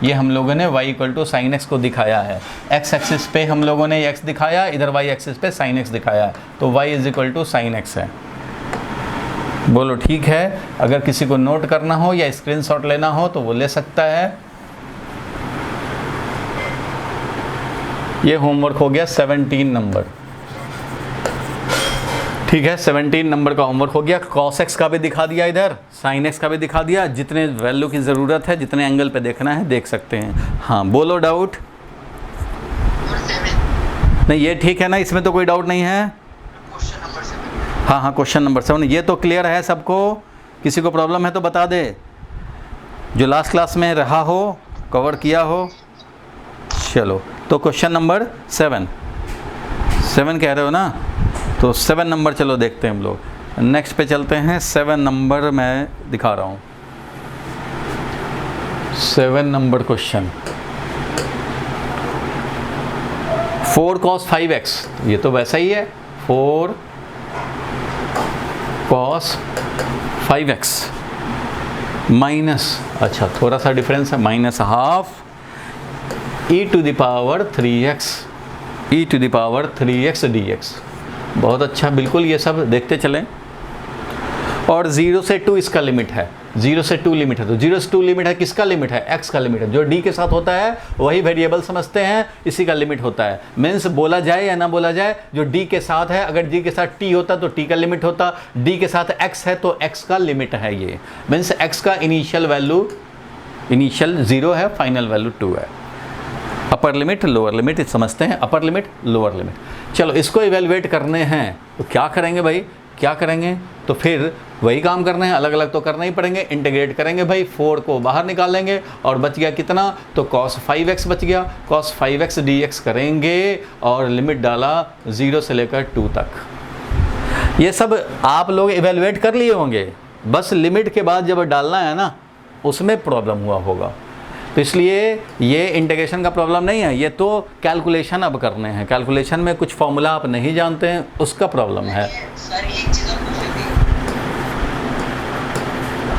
ये हम लोगों ने y = sin x को दिखाया है, x एक्सिस पे हम लोगों ने x दिखाया, इधर y एक्सिस पे sin x दिखाया है, तो y = sin x है। बोलो ठीक है? अगर किसी को नोट करना हो या स्क्रीनशॉट लेना हो तो वो ले सकता है। ये होमवर्क हो गया 17 नंबर, ठीक है? 17 नंबर का होमवर्क हो गया। cos x का भी दिखा दिया, इधर sin x का भी दिखा दिया। जितने वैल्यू की ज़रूरत है, जितने एंगल पे देखना है देख सकते हैं। हाँ बोलो, डाउट? नहीं ये ठीक है ना, इसमें तो कोई डाउट नहीं है। Question number 7। हाँ हाँ, क्वेश्चन नंबर 7 ये तो क्लियर है सबको? किसी को प्रॉब्लम है तो बता दे, जो लास्ट क्लास में रहा हो, कवर किया हो। चलो तो क्वेश्चन नंबर 7 कह रहे हो ना, तो 7 नंबर चलो देखते हैं हम लोग। नेक्स्ट पे चलते हैं। 7 नंबर मैं दिखा रहा हूँ, 7 नंबर क्वेश्चन। 4 cos 5x, ये तो वैसा ही है, 4 cos 5x माइनस, अच्छा थोड़ा सा डिफरेंस है, -12 e to the power 3x dx। बहुत अच्छा, बिल्कुल ये सब देखते चलें। और 0 से 2 इसका लिमिट है, 0 से 2 लिमिट है, तो 0 से 2 लिमिट है, किसका लिमिट है? x का लिमिट है। जो d के साथ होता है वही वेरिएबल समझते हैं, इसी का लिमिट होता है। मीन्स बोला जाए या ना बोला जाए, जो d के साथ है, अगर d के साथ t होता तो t का लिमिट होता, d के साथ x है तो x का लिमिट है। ये मीन्स x का इनिशियल वैल्यू, इनिशियल 0 है, फाइनल वैल्यू 2 है। अपर लिमिट लोअर लिमिट समझते हैं, अपर लिमिट लोअर लिमिट। चलो इसको इवेलुएट करने हैं तो क्या करेंगे भाई? क्या करेंगे? तो फिर वही काम करने हैं, अलग अलग तो करना ही पड़ेंगे। इंटीग्रेट करेंगे भाई, 4 को बाहर निकालेंगे और बच गया कितना? तो cos 5x बच गया। cos 5x dx करेंगे और लिमिट डाला 0 से लेकर 2 तक। ये सब आप लोग इवेलुएट कर लिए होंगे, बस लिमिट के बाद जब डालना है ना, उसमें प्रॉब्लम हुआ होगा। तो इसलिए ये इंटीग्रेशन का प्रॉब्लम नहीं है, ये तो कैलकुलेशन अब करने हैं। कैलकुलेशन में कुछ फॉर्मूला आप नहीं जानते हैं, उसका प्रॉब्लम है। सर एक चीज़ और पूछनी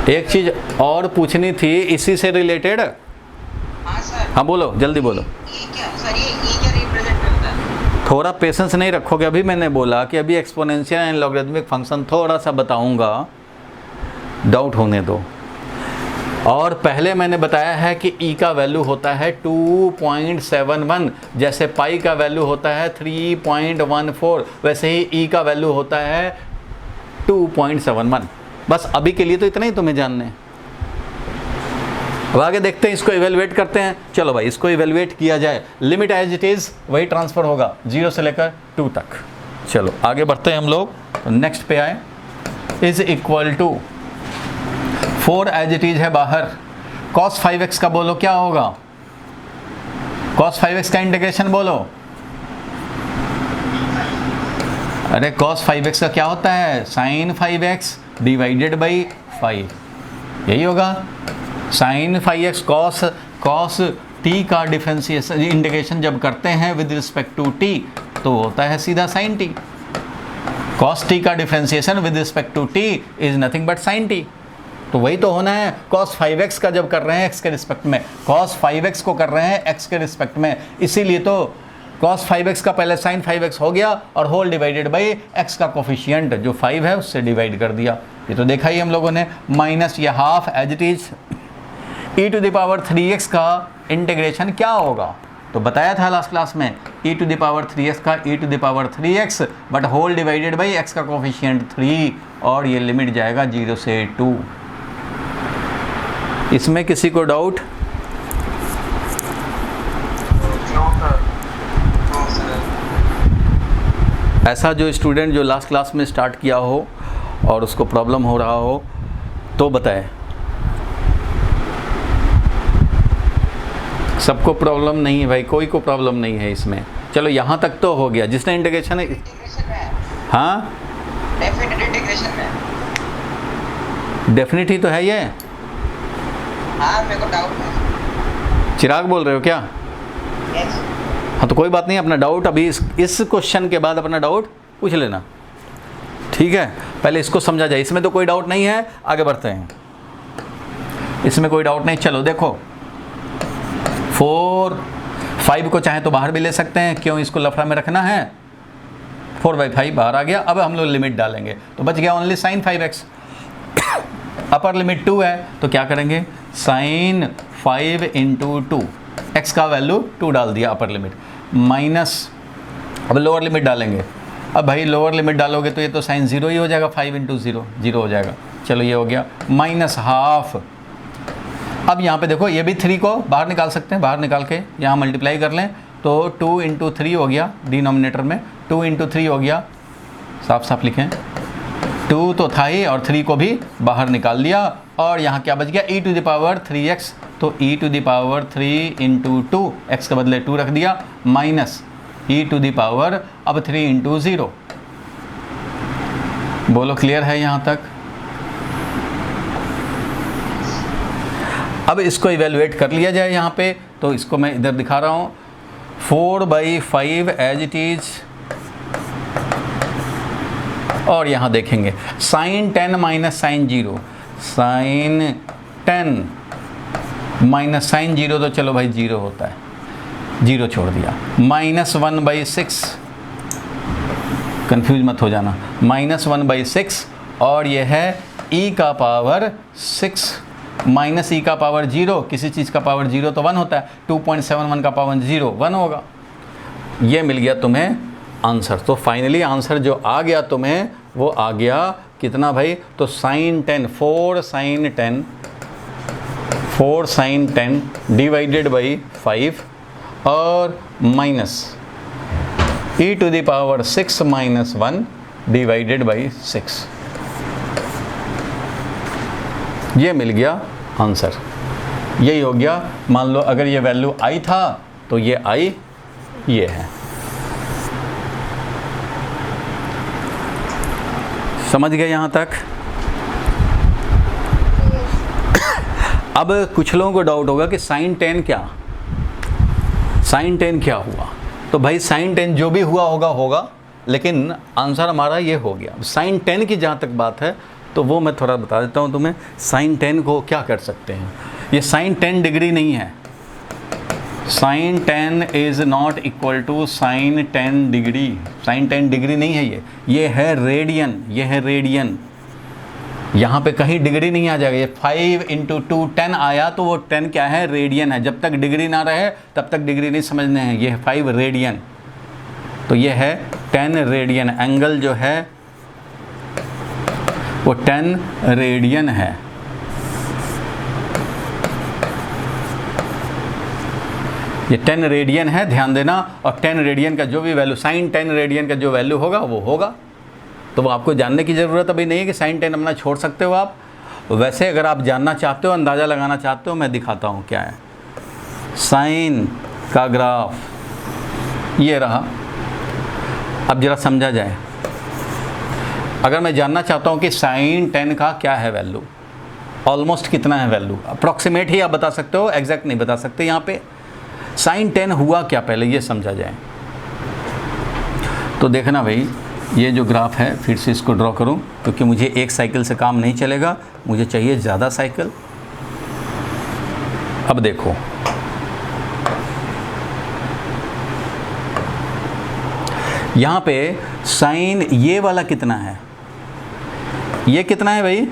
थी। एक चीज़ और पूछनी थी इसी से रिलेटेड। हाँ सर। हाँ बोलो, जल्दी बोलो। ये क्या सर, ये क्या रिप्रेजेंट करता है? थोड़ा पेशेंस नहीं रखोगे? अभी मैंने बोला कि अभी एक्सपोनेंशियल एंड लॉगरिथमिक फंक्शन थोड़ा सा बताऊंगा, डाउट होने दो। और पहले मैंने बताया है कि e का वैल्यू होता है 2.71, जैसे पाई का वैल्यू होता है 3.14, वैसे ही e का वैल्यू होता है 2.71। बस अभी के लिए तो इतना ही तुम्हें जानने। अब आगे देखते हैं, इसको इवेलुएट करते हैं। चलो भाई इसको इवेलुएट किया जाए। लिमिट एज इट इज़ वही ट्रांसफ़र होगा 0 से लेकर 2 तक। चलो आगे बढ़ते हैं हम लोग, तो नेक्स्ट पे आए। Is equal to 4 as it is है बाहर, cos 5x का बोलो क्या होगा? cos 5x का इंटीग्रेशन बोलो। अरे cos 5x का क्या होता है? sin 5x डिवाइडेड बाई 5, यही होगा। sin 5x cos t का डिफरेंशिएशन इंटीग्रेशन जब करते हैं विद रिस्पेक्ट टू t तो होता है सीधा sin t। cos t का differentiation with respect to t is nothing but sin t। तो वही तो होना है। cos 5x का जब कर रहे हैं x के रिस्पेक्ट में, cos 5x को कर रहे हैं x के रिस्पेक्ट में, इसीलिए तो cos 5x का पहले sin 5x हो गया और होल डिवाइडेड बाई x का कोफिशिएंट जो 5 है उससे डिवाइड कर दिया। ये तो देखा ही हम लोगों ने, माइनस ये half as it is e to the power 3x का इंटीग्रेशन क्या होगा, तो बताया था लास्ट क्लास में e to the power 3x का e to the power 3x but whole divided by x का कोफिशिएंट 3 और ये लिमिट जाएगा 0 से 2। इसमें किसी को डाउट? ऐसा जो स्टूडेंट जो लास्ट क्लास में स्टार्ट किया हो और उसको प्रॉब्लम हो रहा हो तो बताए। सबको प्रॉब्लम नहीं है भाई, कोई को प्रॉब्लम नहीं है इसमें। चलो यहाँ तक तो हो गया। जिसने इंटीग्रेशन है, हाँ डेफिनेट इंटीग्रेशन में, डेफिनेट ही तो है ये। हाँ मेरे को डाउट है। चिराग बोल रहे हो क्या? यस। हाँ तो कोई बात नहीं, अपना डाउट अभी इस क्वेश्चन के बाद अपना डाउट पूछ लेना, ठीक है? पहले इसको समझा जाए। इसमें तो कोई डाउट नहीं है, आगे बढ़ते हैं। इसमें कोई डाउट नहीं। चलो देखो 4 5 को चाहे तो बाहर भी ले सकते हैं, क्यों इसको लफड़ा में रखना है। 4/5 बाहर आ गया। अब हम लोग लिमिट डालेंगे तो बच गया only sin 5x। Upper limit 2 है तो क्या करेंगे, sin 5 इंटू 2, x का वैल्यू 2 डाल दिया अपर लिमिट, माइनस अब लोअर लिमिट डालेंगे। अब भाई लोअर लिमिट डालोगे तो ये तो sin 0 ही हो जाएगा, 5 इंटू 0 0 हो जाएगा। चलो ये हो गया माइनस हाफ। अब यहाँ पे देखो ये भी 3 को बाहर निकाल सकते हैं, बाहर निकाल के यहाँ मल्टीप्लाई कर लें तो 2 इंटू 3 हो गया, डिनोमिनेटर में 2 इंटू 3 हो गया। साफ साफ लिखें, 2 तो था ही और 3 को भी बाहर निकाल लिया और यहाँ क्या बच गया, e to the power 3x। तो e to the power 3 into 2, x के बदले 2 रख दिया, minus e to the power अब 3 इंटू 0। बोलो क्लियर है यहाँ तक? अब इसको इवेलुएट कर लिया जाए यहाँ पे, तो इसको मैं इधर दिखा रहा हूँ 4/5 एज इट इज। और यहाँ देखेंगे sin 10 minus sin 0, sin 10 minus sin 0 तो चलो भाई 0 होता है, 0 छोड़ दिया, -1/6, कंफ्यूज मत हो जाना, -1/6 और ये है e का पावर 6 माइनस ई का पावर 0, किसी चीज़ का पावर 0 तो 1 होता है, 2.71 का पावर 0 1 होगा। ये मिल गया तुम्हें आंसर। तो फाइनली आंसर जो आ गया तुम्हें वो आ गया कितना भाई, तो sin 10 4 sin 10 डिवाइडेड बाई 5 और minus e to the power 6 minus 1 divided by 6। ये मिल गया आंसर, यही हो गया। मान लो अगर ये वैल्यू आई था तो ये आई ये है। समझ गए यहाँ तक? अब कुछ लोगों को डाउट होगा कि sin 10 क्या हुआ। तो भाई sin 10 जो भी हुआ होगा, लेकिन आंसर हमारा ये हो गया। sin 10 की जहाँ तक बात है तो वो मैं थोड़ा बता देता हूँ तुम्हें। sin 10 को क्या कर सकते हैं, ये sin 10 डिग्री नहीं है, sin 10 is not equal to sin 10 degree. sin 10 degree नहीं है ये है रेडियन, ये है रेडियन। यहाँ पे कहीं डिग्री नहीं आ जाएगा। ये 5 इंटू 2 10 आया तो वो 10 क्या है, रेडियन है। जब तक डिग्री ना रहे तब तक डिग्री नहीं समझने हैं। ये है 5 रेडियन, तो ये है 10 रेडियन। एंगल जो है वो 10 रेडियन है। ये 10 रेडियन है, ध्यान देना। और 10 रेडियन का जो भी वैल्यू, sin 10 रेडियन का जो वैल्यू होगा वो होगा। तो वो आपको जानने की ज़रूरत अभी नहीं है कि sin 10 अपना छोड़ सकते हो आप। वैसे अगर आप जानना चाहते हो, अंदाज़ा लगाना चाहते हो, मैं दिखाता हूँ क्या है। साइन का ग्राफ ये रहा। अब ज़रा समझा जाए। अगर मैं जानना चाहता हूँ कि sin 10 का क्या है वैल्यू, ऑलमोस्ट कितना है वैल्यू, अप्रॉक्सीमेट ही आप बता सकते हो, एग्जैक्ट नहीं बता सकते। यहाँ पे sin 10 हुआ क्या, पहले ये समझा जाए। तो देखना भाई, ये जो ग्राफ है फिर से इसको ड्रॉ करूं, क्योंकि मुझे एक साइकिल से काम नहीं चलेगा, मुझे चाहिए ज़्यादा साइकिल। अब देखो यहाँ पे साइन ये वाला कितना है, ये कितना है भाई,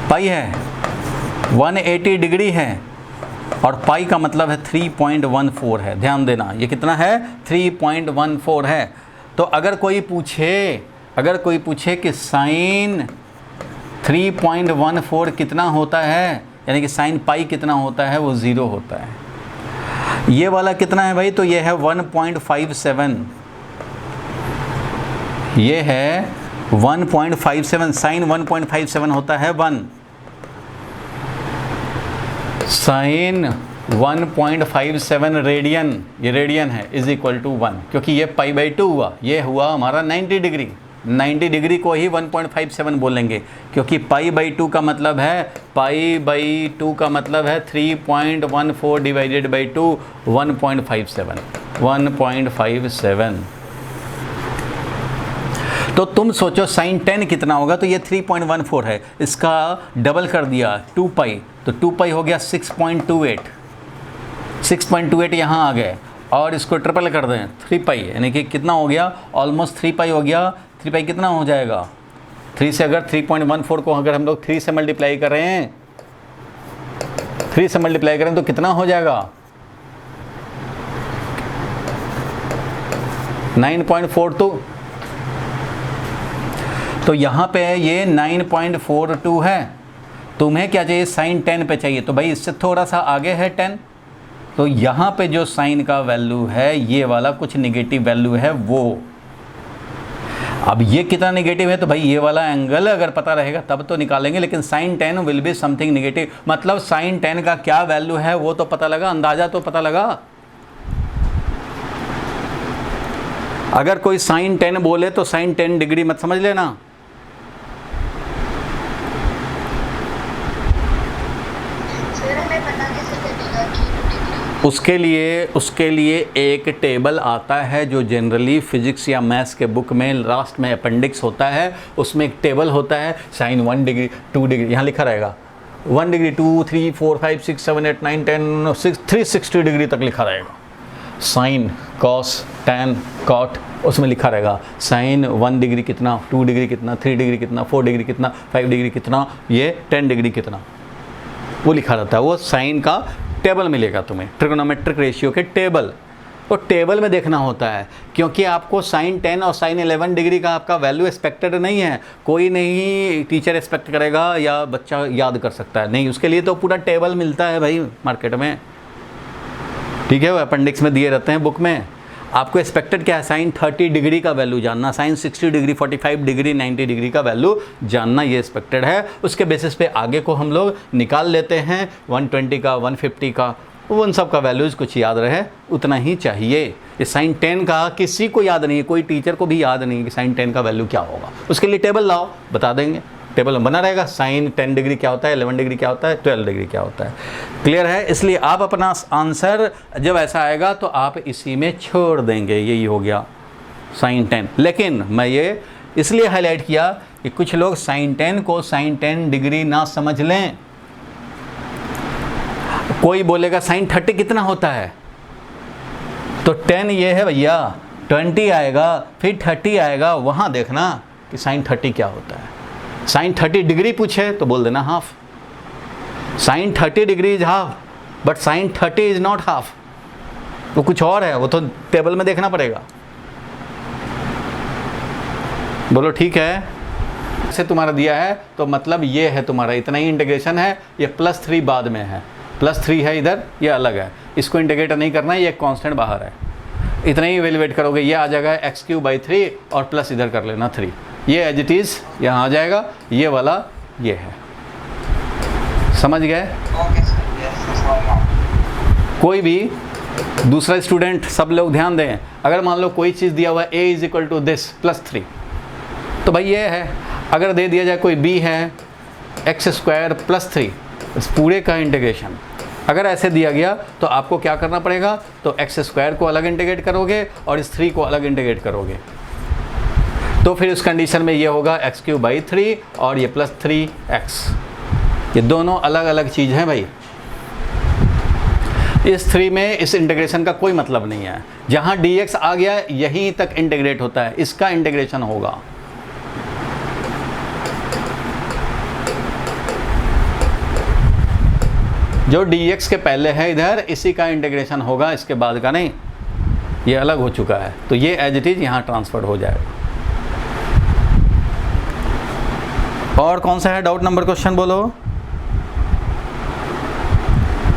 पाई है, 180 डिग्री है, और पाई का मतलब है 3.14 है। ध्यान देना, ये कितना है, 3.14 है। तो अगर कोई पूछे कि साइन 3.14 कितना होता है, यानी कि साइन पाई कितना होता है, वो 0 होता है। ये वाला कितना है भाई, तो ये है 1.57, ये है 1.57, साइन 1.57 होता है 1, साइन 1.57 रेडियन, ये रेडियन है, इज इक्वल टू 1, क्योंकि ये पाई बाई 2 हुआ, ये हुआ हमारा 90 डिग्री। 90 डिग्री को ही 1.57 बोलेंगे, क्योंकि पाई बाई 2 का मतलब है, पाई बाई 2 का मतलब है 3.14 डिवाइडेड बाई 2, 1.57। तो तुम सोचो साइन 10 कितना होगा, तो ये 3.14 है, इसका डबल कर दिया 2 पाई, तो 2 पाई हो गया 6.28 यहाँ आ गए, और इसको ट्रिपल कर दें 3 पाई, यानी कि कितना हो गया, ऑलमोस्ट 3 पाई हो गया। 3 पाई कितना हो जाएगा, 3 से अगर 3.14 को अगर हम लोग 3 से मल्टीप्लाई करें, 3 से मल्टीप्लाई करें तो कितना हो जाएगा, 9.42। तो यहाँ पे ये 9.42 है। तुम्हें क्या चाहिए, साइन 10 पे चाहिए, तो भाई इससे थोड़ा सा आगे है 10, तो यहाँ पे जो साइन का वैल्यू है, ये वाला कुछ निगेटिव वैल्यू है वो। अब ये कितना निगेटिव है, तो भाई ये वाला एंगल अगर पता रहेगा तब तो निकालेंगे, लेकिन sine 10 will be something negative, मतलब साइन 10 का क्या वैल्यू है वो तो पता लगा, अंदाजा तो पता लगा। अगर कोई साइन 10 बोले तो साइन 10 डिग्री मत समझ लेना। उसके लिए एक टेबल आता है जो जनरली फिजिक्स या मैथ्स के बुक में लास्ट में अपेंडिक्स होता है, उसमें एक टेबल होता है, साइन 1 डिग्री 2 डिग्री, यहाँ लिखा रहेगा 1 डिग्री 2 3 4 5 6 7 8 9 10 360 डिग्री तक लिखा रहेगा, साइन कॉस टैन कॉट, उसमें लिखा रहेगा साइन 1 डिग्री कितना, 2 डिग्री कितना, 3 डिग्री कितना, 4 डिग्री कितना, 5 डिग्री कितना, ये 10 डिग्री कितना, वो लिखा रहता है। वो साइन का टेबल मिलेगा तुम्हें, ट्रिग्नोमेट्रिक रेशियो के टेबल, तो टेबल में देखना होता है, क्योंकि आपको साइन 10 और साइन 11 डिग्री का आपका वैल्यू एक्सपेक्टेड नहीं है, कोई नहीं टीचर एक्सपेक्ट करेगा या बच्चा याद कर सकता है, नहीं, उसके लिए तो पूरा टेबल मिलता है भाई मार्केट में, ठीक है, वो अपेंडिक्स में दिए रहते हैं बुक में। आपको एक्सपेक्टेड क्या है, साइन 30 डिग्री का वैल्यू जानना, साइन 60 डिग्री 45 डिग्री 90 डिग्री का वैल्यू जानना, ये एक्सपेक्टेड है। उसके बेसिस पे आगे को हम लोग निकाल लेते हैं, 120 का 150 का, उन सब का वैल्यूज़ कुछ याद रहे उतना ही चाहिए। ये साइन 10 का किसी को याद नहीं है, कोई टीचर को भी याद नहीं कि साइन 10 का वैल्यू क्या होगा, उसके लिए टेबल लाओ बता देंगे, टेबल में बना रहेगा, साइन 10 डिग्री क्या होता है, 11 डिग्री क्या होता है, 12 डिग्री क्या होता है, क्लियर है। इसलिए आप अपना आंसर जब ऐसा आएगा तो आप इसी में छोड़ देंगे, यही हो गया साइन 10। लेकिन मैं ये इसलिए हाईलाइट किया कि कुछ लोग साइन 10 को साइन 10 डिग्री ना समझ लें। कोई बोलेगा साइन 30 कितना होता है, तो 10 ये है भैया, 20 आएगा फिर 30 आएगा, वहाँ देखना कि साइन 30 क्या होता है। साइन 30 डिग्री पूछे तो बोल देना half, sine 30 degree is half, but sine 30 is not half, वो कुछ और है, वो तो टेबल में देखना पड़ेगा। बोलो ठीक है, से तुम्हारा दिया है तो मतलब ये है तुम्हारा, इतना ही इंटीग्रेशन है, ये +3 बाद में है, +3 है इधर, ये अलग है, इसको इंटीग्रेट नहीं करना है, ये कांस्टेंट बाहर है, इतना ही इवेल्युएट करोगे, ये आ जाएगा x³/3 और प्लस इधर कर लेना 3, ये एज इट इज़ यहाँ आ जाएगा, ये वाला ये है, समझ गए। कोई भी दूसरा स्टूडेंट, सब लोग ध्यान दें, अगर मान लो कोई चीज़ दिया हुआ है a = this +3, तो भाई ये है, अगर दे दिया जाए कोई b है x² +3, इस पूरे का इंटीग्रेशन अगर ऐसे दिया गया तो आपको क्या करना पड़ेगा, तो x² को अलग इंटीग्रेट करोगे और इस 3 को अलग इंटीग्रेट करोगे, तो फिर उस कंडीशन में ये होगा x³/3 और ये +3x, ये दोनों अलग अलग चीज़ हैं भाई। इस 3 में इस इंटीग्रेशन का कोई मतलब नहीं है। जहाँ dx आ गया यहीं तक इंटीग्रेट होता है, इसका इंटीग्रेशन होगा। जो dx के पहले है इधर, इसी का इंटीग्रेशन होगा, इसके बाद का नहीं। ये अलग हो चुका है, तो ये एज इट इज यहाँ ट्रांसफर हो जाएगा। और कौन सा है डाउट नंबर क्वेश्चन बोलो।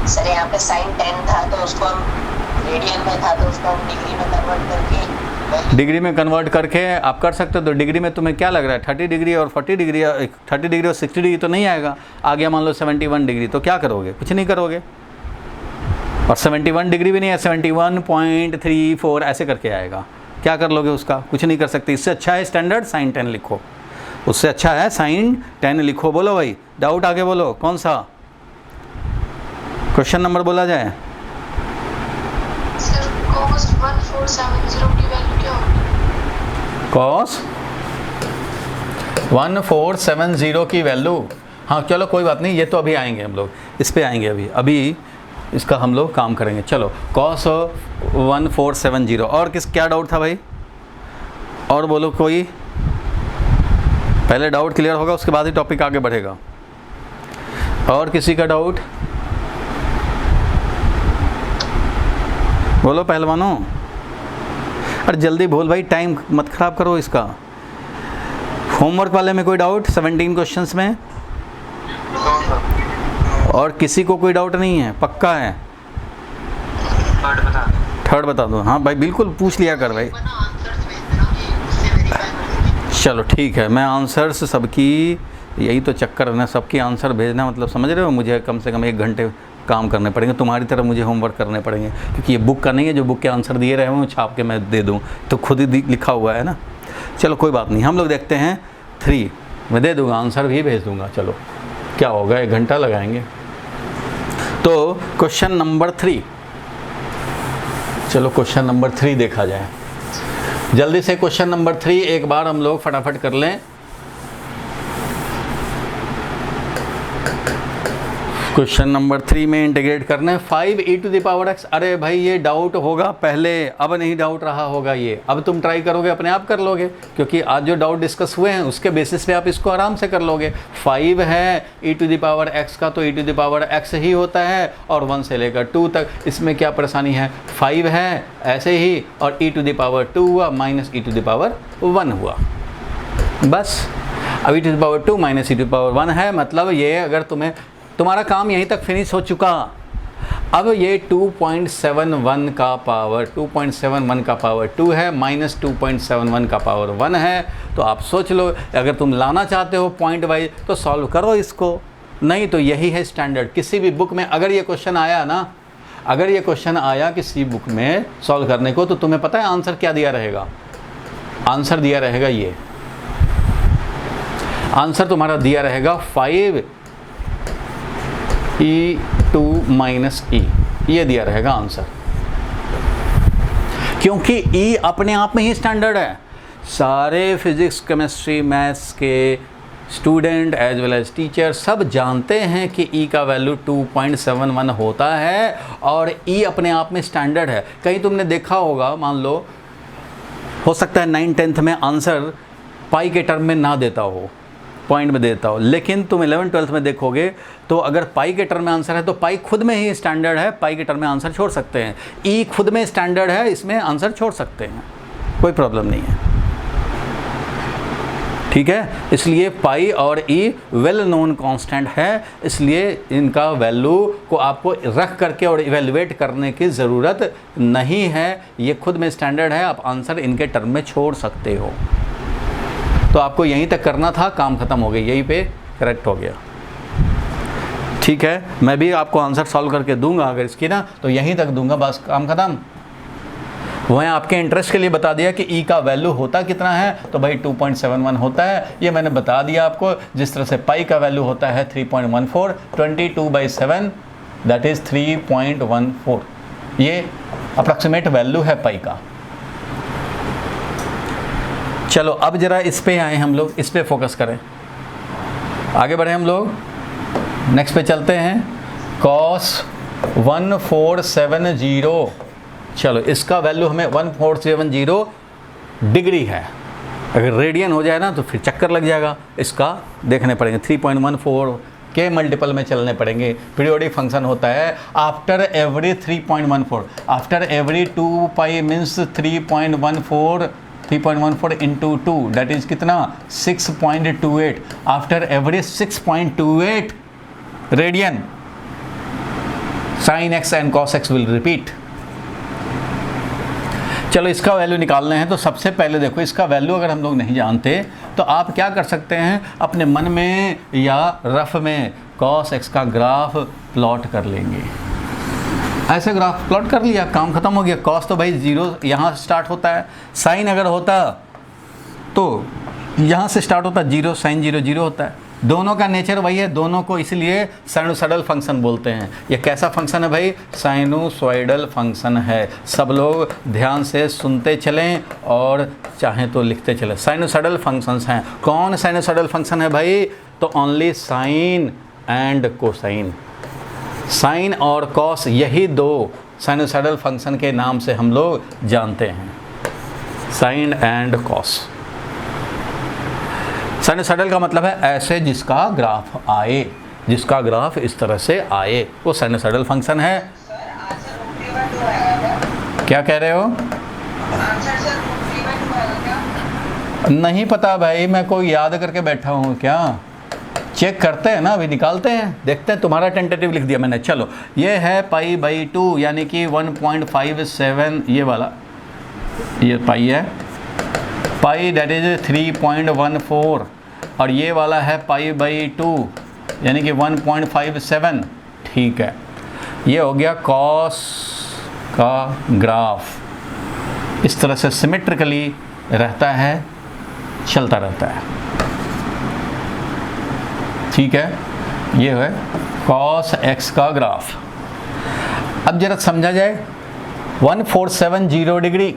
सर यहाँ पे sin 10 था तो उसको हम रेडियन में था तो उसको हम डिग्री में कन्वर्ट करके डिग्री में कन्वर्ट करके आप कर सकते हो। तो डिग्री में तुम्हें क्या लग रहा है, 30 डिग्री और 40 डिग्री, 30 डिग्री और 60 डिग्री तो नहीं आएगा। आ गया मान लो 71 डिग्री, तो क्या करोगे, कुछ नहीं करोगे। और 71 डिग्री भी नहीं है, 71.34 ऐसे करके आएगा। क्या कर लोगे उसका, कुछ नहीं कर सकते। इससे अच्छा है स्टैंडर्ड sin 10 लिखो, उससे अच्छा है sin 10 लिखो। बोलो भाई, डाउट आगे बोलो, कौन सा क्वेश्चन नंबर बोला जाए। सर cos 1470 की वैल्यू क्या होगी? cos 1470 की वैल्यू, हाँ चलो कोई बात नहीं, ये तो अभी आएंगे हम लोग, इस पे आएंगे अभी इसका हम लोग काम करेंगे। चलो cos 1470, और क्या डाउट था भाई, और बोलो कोई। पहले डाउट क्लियर होगा, उसके बाद ही टॉपिक आगे बढ़ेगा। और किसी का डाउट बोलो पहलवानों। अरे जल्दी बोल भाई, टाइम मत खराब करो इसका। होमवर्क वाले में कोई डाउट 17 क्वेश्चंस में, और किसी को कोई डाउट नहीं है, पक्का है। थर्ड बता दो। हाँ भाई बिल्कुल पूछ लिया कर भाई। चलो ठीक है, मैं आंसर्स सबकी, यही तो चक्कर है ना, सबकी आंसर भेजना मतलब समझ रहे हो, मुझे कम से कम 1 घंटे काम करने पड़ेंगे, तुम्हारी तरह मुझे होमवर्क करने पड़ेंगे, क्योंकि ये बुक का नहीं है जो बुक के आंसर दिए रहे हैं छाप के मैं दे दूँ, तो खुद ही लिखा हुआ है ना। चलो कोई बात नहीं, हम लोग देखते हैं 3, मैं दे दूँगा आंसर भी भेज दूँगा। चलो क्या होगा, 1 घंटा लगाएंगे। तो क्वेश्चन नंबर 3, चलो क्वेश्चन नंबर 3 देखा जाए जल्दी से। क्वेश्चन नंबर 3 एक बार हम लोग फटाफट कर लें। क्वेश्चन नंबर 3 में इंटीग्रेट करना है 5e⁻x। अरे भाई ये डाउट होगा पहले, अब नहीं डाउट रहा होगा ये, अब तुम ट्राई करोगे अपने आप कर लोगे, क्योंकि आज जो डाउट डिस्कस हुए हैं उसके बेसिस पे आप इसको आराम से कर लोगे। 5 है e⁻x का, तो e⁻x ही होता है, और 1 से लेकर 2 तक, इसमें क्या परेशानी है। 5 है ऐसे ही, और e⁻2 हुआ माइनस e⁻1 हुआ, बस। अब e⁻2 माइनस e⁻1 है, मतलब ये अगर तुम्हारा काम यहीं तक फिनिश हो चुका। अब ये 2.71 का पावर 2 है, माइनस 2.71 का पावर 1 है। तो आप सोच लो, अगर तुम लाना चाहते हो पॉइंट वाइज तो सॉल्व करो इसको, नहीं तो यही है स्टैंडर्ड। किसी भी बुक में अगर ये क्वेश्चन आया ना, अगर ये क्वेश्चन आया किसी बुक में सॉल्व करने को, तो तुम्हें पता है आंसर क्या दिया रहेगा। आंसर दिया रहेगा ये, आंसर तुम्हारा दिया रहेगा 5e2 - e, ये दिया रहेगा आंसर, क्योंकि e अपने आप में ही स्टैंडर्ड है। सारे फिजिक्स केमिस्ट्री मैथ्स के student as well as teacher सब जानते हैं कि e का वैल्यू 2.71 होता है, और e अपने आप में स्टैंडर्ड है। कहीं तुमने देखा होगा, मान लो हो सकता है 9th-10th में आंसर पाई के टर्म में ना देता हो, पॉइंट में देता हो, लेकिन तुम 11th-12th में देखोगे तो अगर पाई के टर्म में आंसर है तो पाई खुद में ही स्टैंडर्ड है, पाई के टर्म में आंसर छोड़ सकते हैं। ई खुद में स्टैंडर्ड है, इसमें आंसर छोड़ सकते हैं, कोई प्रॉब्लम नहीं है, ठीक है। इसलिए पाई और ई वेल नोन कांस्टेंट है, इसलिए इनका वैल्यू को आपको रख करके और इवेल्युएट करने की ज़रूरत नहीं है, ये खुद में स्टैंडर्ड है, आप आंसर इनके टर्म में छोड़ सकते हो। तो आपको यहीं तक करना था, काम खत्म हो गया, यहीं पे करेक्ट हो गया, ठीक है। मैं भी आपको आंसर सॉल्व करके दूंगा अगर इसकी ना, तो यहीं तक दूंगा, बस काम खत्म। वह आपके इंटरेस्ट के लिए बता दिया कि ई का वैल्यू होता कितना है, तो भाई 2.71 होता है, ये मैंने बता दिया आपको। जिस तरह से पाई का वैल्यू होता है 3.14, 22/7 दैट इज़ 3.14, ये अप्रॉक्सीमेट वैल्यू है पाई का। चलो अब जरा इस पे आए हम लोग, इस पे फोकस करें, आगे बढ़े हम लोग, नेक्स्ट पे चलते हैं। cos 1470, चलो इसका वैल्यू हमें 1470 डिग्री है। अगर रेडियन हो जाए ना तो फिर चक्कर लग जाएगा, इसका देखने पड़ेंगे 3.14 के मल्टीपल में चलने पड़ेंगे। पीरियोडिक फंक्शन होता है after every 3.14, after every 2 pi means 3.14 into 2 that is कितना 6.28, after every 6.28 radian sine x and cos x will repeat. चलो इसका वैल्यू निकालना है तो सबसे पहले देखो इसका वैल्यू अगर हम लोग नहीं जानते तो आप क्या कर सकते हैं, अपने मन में या रफ में cos x का ग्राफ प्लॉट कर लेंगे। ऐसे ग्राफ प्लॉट कर लिया, काम खत्म हो गया। cos तो भाई 0 यहाँ स्टार्ट होता है, साइन अगर होता तो यहाँ से स्टार्ट होता 0, साइन 0 0 होता है। दोनों का नेचर वही है, दोनों को इसलिए साइनोसॉइडल फंक्शन बोलते हैं। ये कैसा फंक्शन है भाई, साइनोसॉइडल फंक्शन है। सब लोग ध्यान से सुनते चलें और चाहें तो लिखते चलें। साइनोसॉइडल फंक्शंस हैं। कौन साइनोसॉइडल फंक्शन है भाई, तो only sine and cosine. Sine और कॉस यही दो साइनोसॉइडल फंक्शन के नाम से हम लोग जानते हैं, साइन एंड कॉस। साइनोसॉइडल का मतलब है ऐसे जिसका ग्राफ आए, जिसका ग्राफ इस तरह से आए, वो साइनोसॉइडल फंक्शन है। क्या कह रहे हो? नहीं पता भाई, मैं कोई याद करके बैठा हूँ क्या? चेक करते हैं ना, अभी निकालते हैं, देखते हैं। तुम्हारा टेंटेटिव लिख दिया मैंने। चलो ये है π/2 यानी कि 1.57, ये वाला ये पाई है, पाई दैट इज 3.14, और ये वाला है π/2 यानी कि 1.57। ठीक है, ये हो गया कॉस का ग्राफ। इस तरह से सिमेट्रिकली रहता है, चलता रहता है। ठीक है, ये है कॉस एक्स का ग्राफ। अब जरा समझा जाए 1470 डिग्री,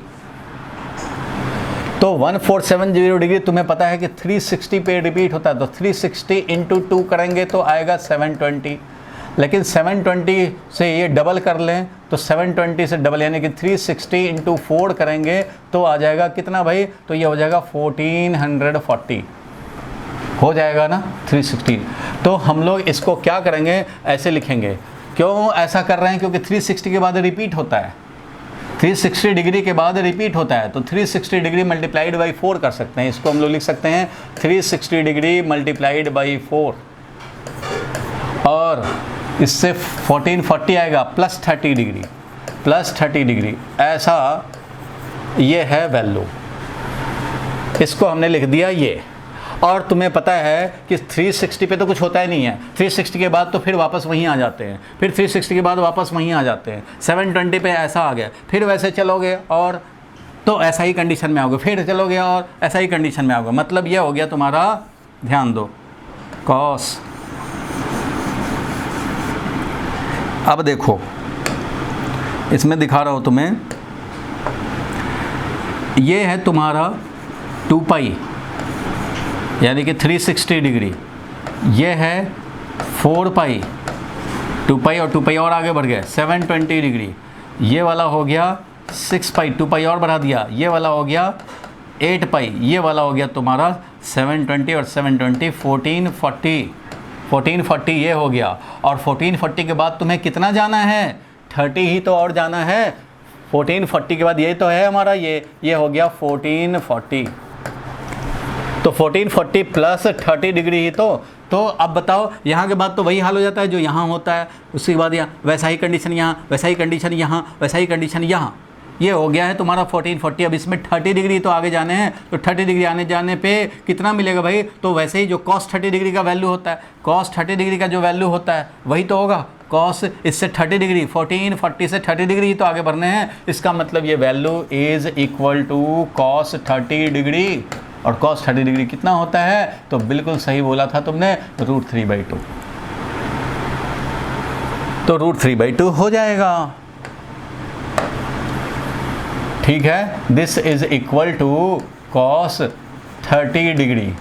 तो 1470 डिग्री तुम्हें पता है कि 360 पे रिपीट होता है, तो 360 इंटू 2 करेंगे तो आएगा 720। लेकिन 720 से ये डबल कर लें तो 720 से डबल यानी कि 360 इंटू 4 करेंगे तो आ जाएगा कितना भाई, तो ये हो जाएगा 1440 हो जाएगा ना 360। तो हम लोग इसको क्या करेंगे, ऐसे लिखेंगे। क्यों ऐसा कर रहे हैं, क्योंकि 360 के बाद रिपीट होता है, 360 डिग्री के बाद रिपीट होता है, तो 360 डिग्री मल्टीप्लाइड बाई 4 कर सकते हैं। इसको हम लोग लिख सकते हैं 360 डिग्री मल्टीप्लाइड बाई 4, और इससे 1440 आएगा प्लस 30 डिग्री, प्लस 30 डिग्री, ऐसा ये है वैल्यू। इसको हमने लिख दिया ये। और तुम्हें पता है कि 360 पे तो कुछ होता ही नहीं है, 360 के बाद तो फिर वापस वहीं आ जाते हैं, फिर 360 के बाद वापस वहीं आ जाते हैं। 720 पे ऐसा आ गया, फिर वैसे चलोगे और तो ऐसा ही कंडीशन में आओगे, फिर चलोगे और ऐसा ही कंडीशन में आओगे। मतलब ये हो गया तुम्हारा, ध्यान दो, कॉस। अब देखो इसमें दिखा रहा हूँ तुम्हें, ये है तुम्हारा 2 पाई यानी कि 360 डिग्री, ये है 4 पाई, 2 पाई और 2 पाई और आगे बढ़ गए 720 डिग्री, ये वाला हो गया 6 पाई, 2 पाई और बढ़ा दिया, ये वाला हो गया 8 पाई, ये वाला हो गया तुम्हारा 720 और 720 1440, 1440 ये हो गया। और 1440 के बाद तुम्हें कितना जाना है, 30 ही तो और जाना है। 1440 के बाद ये तो है हमारा, ये हो गया 1440, तो 1440 प्लस 30 डिग्री ही तो अब बताओ, यहाँ के बाद तो वही हाल हो जाता है जो यहाँ होता है, उसके बाद यहाँ वैसा ही कंडीशन, यहाँ वैसा ही कंडीशन, यहाँ वैसा ही कंडीशन, यहाँ ये हो गया है तुम्हारा 1440। अब इसमें 30 डिग्री तो आगे जाने हैं, तो 30 डिग्री आने जाने पे कितना मिलेगा भाई, तो वैसे ही जो cos 30 डिग्री का वैल्यू होता है, cos 30 डिग्री का जो वैल्यू होता है वही तो होगा। cos इससे 30 डिग्री, 1440 से 30 डिग्री ही तो आगे बढ़ने हैं। इसका मतलब ये value is equal to cos 30 degree, और cos 30 डिग्री कितना होता है, तो बिल्कुल सही बोला था तुमने, √3/2। तो √3/2 हो जाएगा। ठीक है, this is equal to cos 30 degree.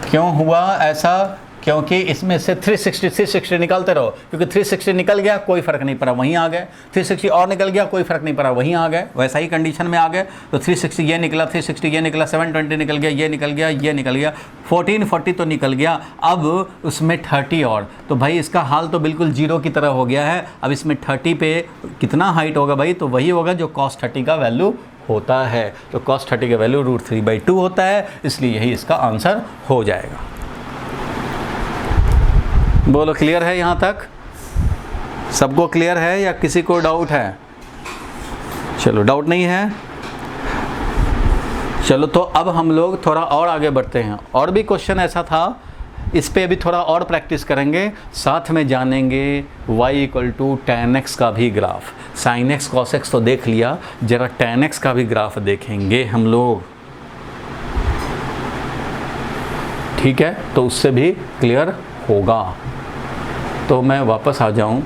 क्यों हुआ ऐसा, क्योंकि इसमें से 360 निकालते रहो, क्योंकि 360 निकल गया कोई फ़र्क नहीं पड़ा, वहीं आ गए, 360 और निकल गया कोई फ़र्क नहीं पड़ा, वहीं आ गए, वैसा ही कंडीशन में आ गए। तो 360 ये निकला, 360 ये निकला, 720 निकल गया, ये निकल गया, ये निकल गया, 1440 तो निकल गया। अब उसमें 30 और, तो भाई इसका हाल तो बिल्कुल जीरो की तरह हो गया है। अब इसमें 30 पे कितना हाइट होगा भाई, तो वही होगा जो cos 30 का वैल्यू होता है। तो cos 30 का वैल्यू √3/2 होता है, इसलिए यही इसका आंसर हो जाएगा। बोलो क्लियर है यहाँ तक? सबको क्लियर है या किसी को डाउट है? चलो डाउट नहीं है। चलो तो अब हम लोग थोड़ा और आगे बढ़ते हैं। और भी क्वेश्चन ऐसा था, इस पे अभी थोड़ा और प्रैक्टिस करेंगे, साथ में जानेंगे y = tan x का भी graph. sin x cos x तो देख लिया, जरा tan x का भी ग्राफ देखेंगे हम लोग, ठीक है? तो उससे भी क्लियर होगा। तो मैं वापस आ जाऊं,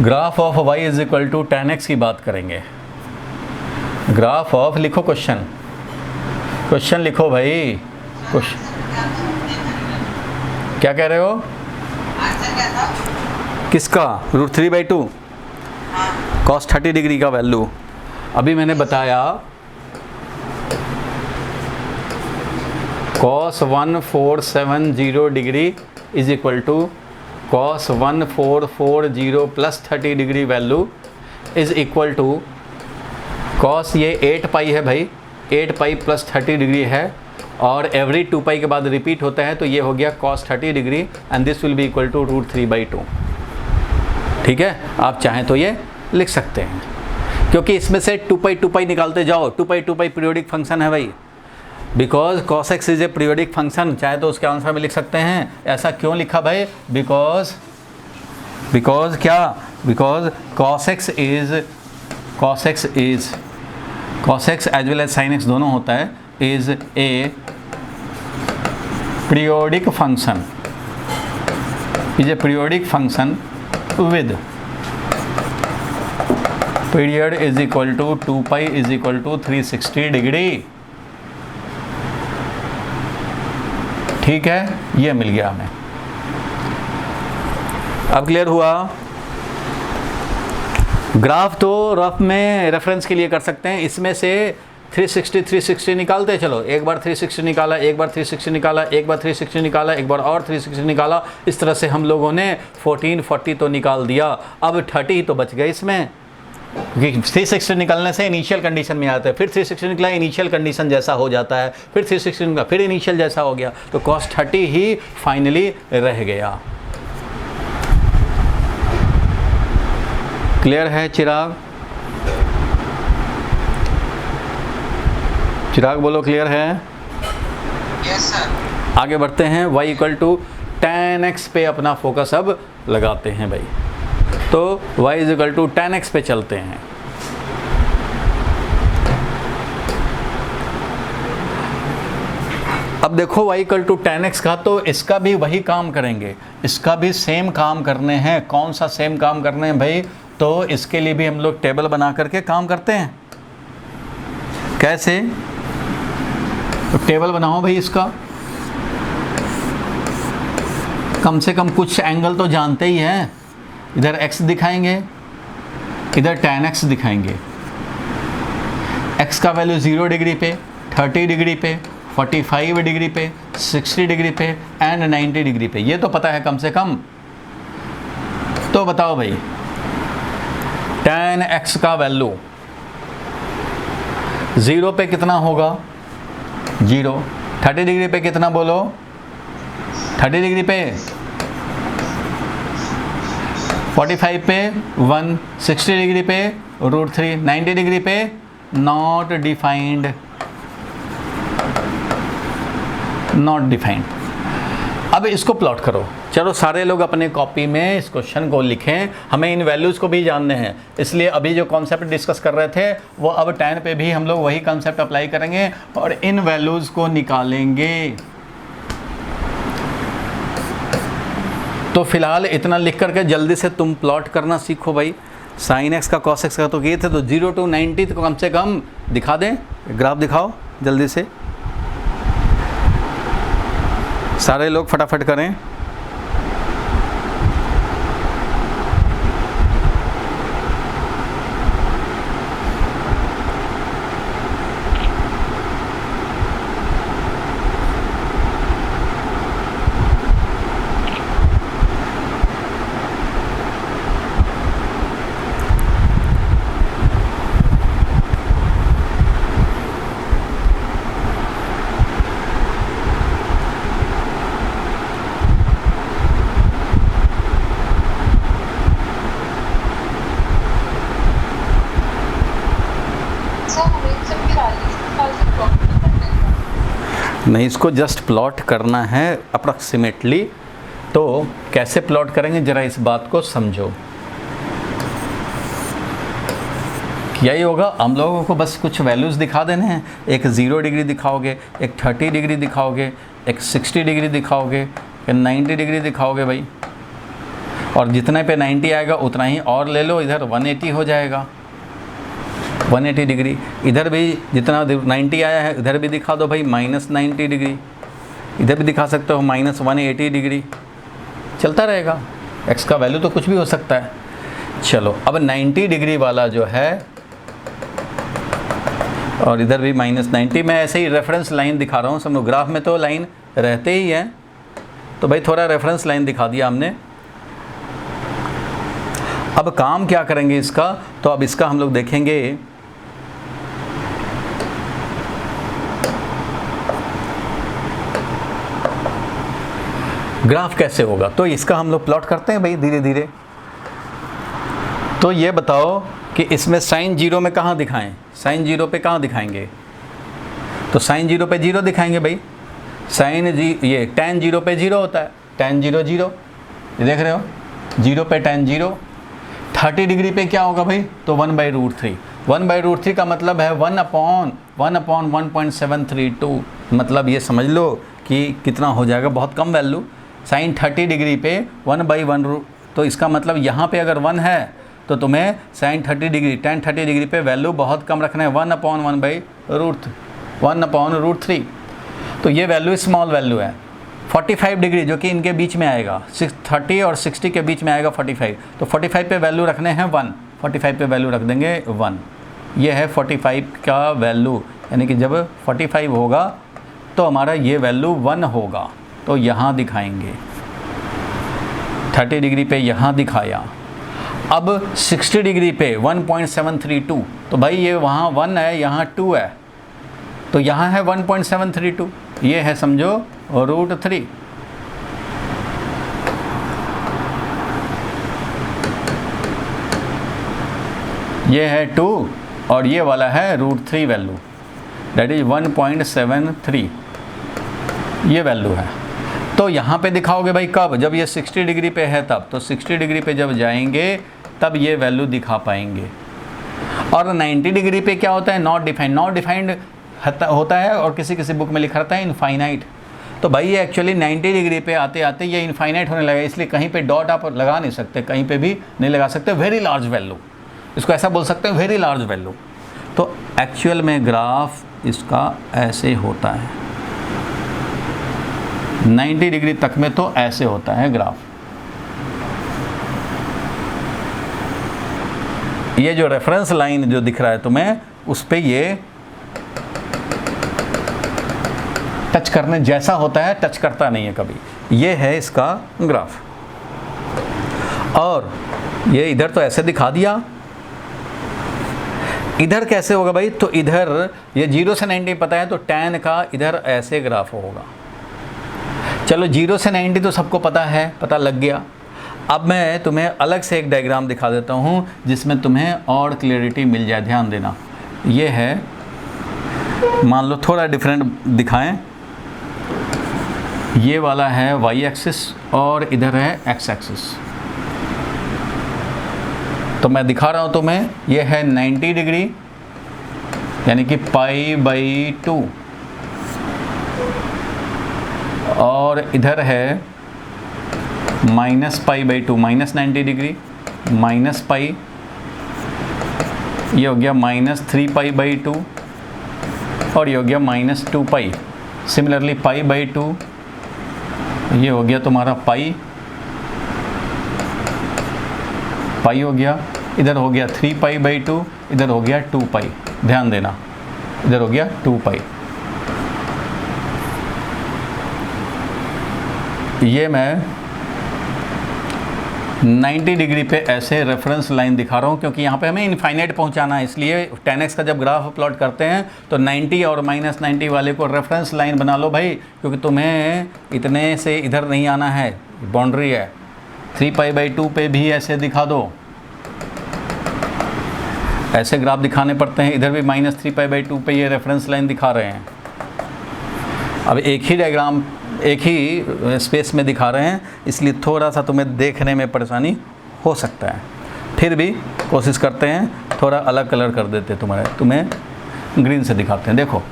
graph of y = tan x की बात करेंगे। ग्राफ ऑफ, लिखो क्वेश्चन लिखो भाई। क्या कह रहे हो? किसका? √3/2 cos 30 डिग्री का वैल्यू। अभी मैंने बताया cos 1470 degree is equal to cos 1440 plus 30 degree value is equal to cos, ये 8 पाई है भाई, 8 पाई प्लस 30 डिग्री है, और एवरी 2 पाई के बाद रिपीट होता है, तो ये हो गया cos 30 degree and this will be equal to √3/2। ठीक है, आप चाहें तो ये लिख सकते हैं, क्योंकि इसमें से 2 पाई निकालते जाओ। 2 पाई पीरियोडिक फंक्शन है भाई, because cos x is a periodic function, चाहे तो उसके आंसर में लिख सकते हैं। ऐसा क्यों लिखा भाई? बिकॉज क्या? Because cos x as well as sin x दोनों होता है, is a periodic function, with period is equal to 2 pi is equal to 360 degree. ठीक है, ये मिल गया हमें। अब क्लियर हुआ? ग्राफ तो रफ में रेफरेंस के लिए कर सकते हैं। इसमें से 360 निकालते चलो, एक बार 360 निकाला, एक बार 360 निकाला, एक बार 360 निकाला, एक बार और 360 निकाला, इस तरह से हम लोगों ने 1440 तो निकाल दिया। अब 30 तो बच गए इसमें, क्योंकि 360 निकलने से इनिशियल कंडीशन में आता है, फिर 360 निकला, इनिशियल कंडीशन जैसा हो जाता है, फिर 360 निकला, फिर इनिशियल जैसा हो गया, तो cos 30 ही फाइनली रह गया। क्लियर है चिराग? चिराग बोलो क्लियर है? Yes sir. आगे बढ़ते हैं, y = tan x पे अपना फोकस अब लगाते हैं भाई। तो y = tan x पे चलते हैं। अब देखो y = tan x का, तो इसका भी वही काम करेंगे, इसका भी सेम काम करने हैं। कौन सा सेम काम करने हैं भाई? तो इसके लिए भी हम लोग टेबल बना करके काम करते हैं। कैसे? तो टेबल बनाओ भाई इसका, कम से कम कुछ एंगल तो जानते ही हैं। इधर x दिखाएंगे, इधर tan x दिखाएंगे। x का वैल्यू 0 डिग्री पे, 30 डिग्री पे, 45 डिग्री पे, 60 डिग्री पे एंड 90 डिग्री पे, ये तो पता है कम से कम। तो बताओ भाई, tan x का वैल्यू 0 पे कितना होगा? 0। 30 डिग्री पे कितना बोलो? 30 डिग्री पे 45 पे 1, 60 डिग्री पे √3, 90 डिग्री पे नॉट डिफाइंड। अब इसको प्लॉट करो। चलो सारे लोग अपने कॉपी में इस क्वेश्चन को लिखें, हमें इन वैल्यूज़ को भी जानने हैं, इसलिए अभी जो कॉन्सेप्ट डिस्कस कर रहे थे वो अब tan पे भी हम लोग वही कॉन्सेप्ट अप्लाई करेंगे और इन वैल्यूज़ को निकालेंगे। तो फिलहाल इतना लिख करके जल्दी से तुम प्लॉट करना सीखो भाई। साइन एक्स का कॉस एक्स का तो ये थे, तो 0 to 90 तो कम से कम दिखा दें, ग्राफ दिखाओ जल्दी से, सारे लोग फटाफट करें। नहीं, इसको जस्ट प्लॉट करना है अप्रॉक्सीमेटली। तो कैसे प्लॉट करेंगे ज़रा इस बात को समझो। यही होगा, हम लोगों को बस कुछ वैल्यूज़ दिखा देने हैं। एक 0 डिग्री दिखाओगे, एक 30 डिग्री दिखाओगे, एक 60 डिग्री दिखाओगे, एक 90 डिग्री दिखाओगे भाई, और जितने पे 90 आएगा उतना ही और ले लो, इधर 180 हो जाएगा, 180 डिग्री। इधर भी जितना 90 आया है इधर भी दिखा दो भाई, -90 डिग्री। इधर भी दिखा सकते हो -180 डिग्री, चलता रहेगा। x का वैल्यू तो कुछ भी हो सकता है। चलो अब 90 डिग्री वाला जो है, और इधर भी -90, मैं ऐसे ही रेफरेंस लाइन दिखा रहा हूँ। समझो ग्राफ में तो लाइन रहते ही हैं, तो भाई थोड़ा रेफरेंस लाइन दिखा दिया हमने। अब काम क्या करेंगे इसका, तो अब इसका हम लोग देखेंगे ग्राफ कैसे होगा। तो इसका हम लोग प्लॉट करते हैं भाई धीरे धीरे। तो ये बताओ कि इसमें साइन 0 में कहाँ दिखाएं, साइन 0 पे कहाँ दिखाएंगे, तो साइन 0 पे 0 दिखाएंगे भाई। साइन ये tan 0 पे 0 होता है, tan 0 0, ये देख रहे हो, 0 पे tan 0। 30 डिग्री पे क्या होगा भाई, तो 1/√3। 1/√3 का मतलब है 1/1.732, मतलब ये समझ लो कि कितना हो जाएगा, बहुत कम वैल्यू। साइन 30 डिग्री पे 1/1, तो इसका मतलब यहाँ पे अगर 1 है तो तुम्हें साइन 30 डिग्री tan 30 डिग्री पे वैल्यू बहुत कम रखना है, 1/1/√3। तो ये वैल्यू स्मॉल वैल्यू है। 45 डिग्री जो कि इनके बीच में आएगा, 30 और 60 के बीच में आएगा 45, तो 45 पे वैल्यू रखने हैं 1, 45 पे वैल्यू रख देंगे 1। ये है 45 का वैल्यू, यानी कि जब 45 होगा तो हमारा ये वैल्यू 1 होगा, तो यहाँ दिखाएंगे। 30 डिग्री पे यहाँ दिखाया। अब 60 डिग्री पे 1.732, तो भाई ये वहाँ 1 है, यहाँ 2 है, तो यहाँ है 1.732, ये है समझो √3। ये है 2 और ये वाला है √3 वैल्यू, दैट इज 1.73, ये वैल्यू है। तो यहाँ पे दिखाओगे भाई कब, जब ये 60 डिग्री पे है तब, तो 60 डिग्री पे जब जाएंगे तब ये वैल्यू दिखा पाएंगे। और 90 डिग्री पे क्या होता है, नॉट डिफाइंड। नॉट डिफाइंड होता है और किसी किसी बुक में लिखा रहता है इनफाइनाइट। तो भाई ये एक्चुअली 90 डिग्री पे आते आते ये इनफाइनाइट होने लगा, इसलिए कहीं पे डॉट आप लगा नहीं सकते, कहीं पे भी नहीं लगा सकते। वेरी लार्ज वैल्यू, इसको ऐसा बोल सकते हैं, वेरी लार्ज वैल्यू। तो एक्चुअल में ग्राफ इसका ऐसे होता है, 90 डिग्री तक में तो ऐसे होता है ग्राफ। ये जो रेफरेंस लाइन जो दिख रहा है तुम्हें, उस पे ये टच करने जैसा होता है, टच करता नहीं है कभी। ये है इसका ग्राफ। और ये इधर तो ऐसे दिखा दिया, इधर कैसे होगा भाई, तो इधर ये 0 से 90 पता है, तो tan का इधर ऐसे ग्राफ होगा। चलो 0 से 90 तो सबको पता है, पता लग गया। अब मैं तुम्हें अलग से एक डायग्राम दिखा देता हूँ जिसमें तुम्हें और क्लियरिटी मिल जाए। ध्यान देना, ये है, मान लो थोड़ा डिफरेंट दिखाएं। ये वाला है y एक्सिस और इधर है x एक्सिस। तो मैं दिखा रहा हूँ तुम्हें, ये है 90 डिग्री यानी कि π/2, और इधर है -π/2, -90 डिग्री, -π, ये हो गया -3π/2 और ये हो गया -2π। सिमिलरली π/2 ये हो गया तुम्हारा पाई हो गया, इधर हो गया 3π/2, इधर हो गया 2π। ध्यान देना, इधर हो गया 2π। ये मैं 90 डिग्री पे ऐसे रेफरेंस लाइन दिखा रहा हूँ क्योंकि यहाँ पे हमें इनफाइनाइट पहुँचाना है, इसलिए 10x का जब ग्राफ प्लॉट करते हैं तो 90 और -90 वाले को रेफरेंस लाइन बना लो भाई, क्योंकि तुम्हें इतने से इधर नहीं आना है, बाउंड्री है। 3π/2 पे भी ऐसे दिखा दो, ऐसे ग्राफ दिखाने पड़ते हैं। इधर भी -3π/2 पे ये रेफरेंस लाइन दिखा रहे हैं। अब एक ही डायग्राम एक ही स्पेस में दिखा रहे हैं, इसलिए थोड़ा सा तुम्हें देखने में परेशानी हो सकता है। फिर भी कोशिश करते हैं, थोड़ा अलग कलर कर देते तुम्हें ग्रीन से दिखाते हैं। देखो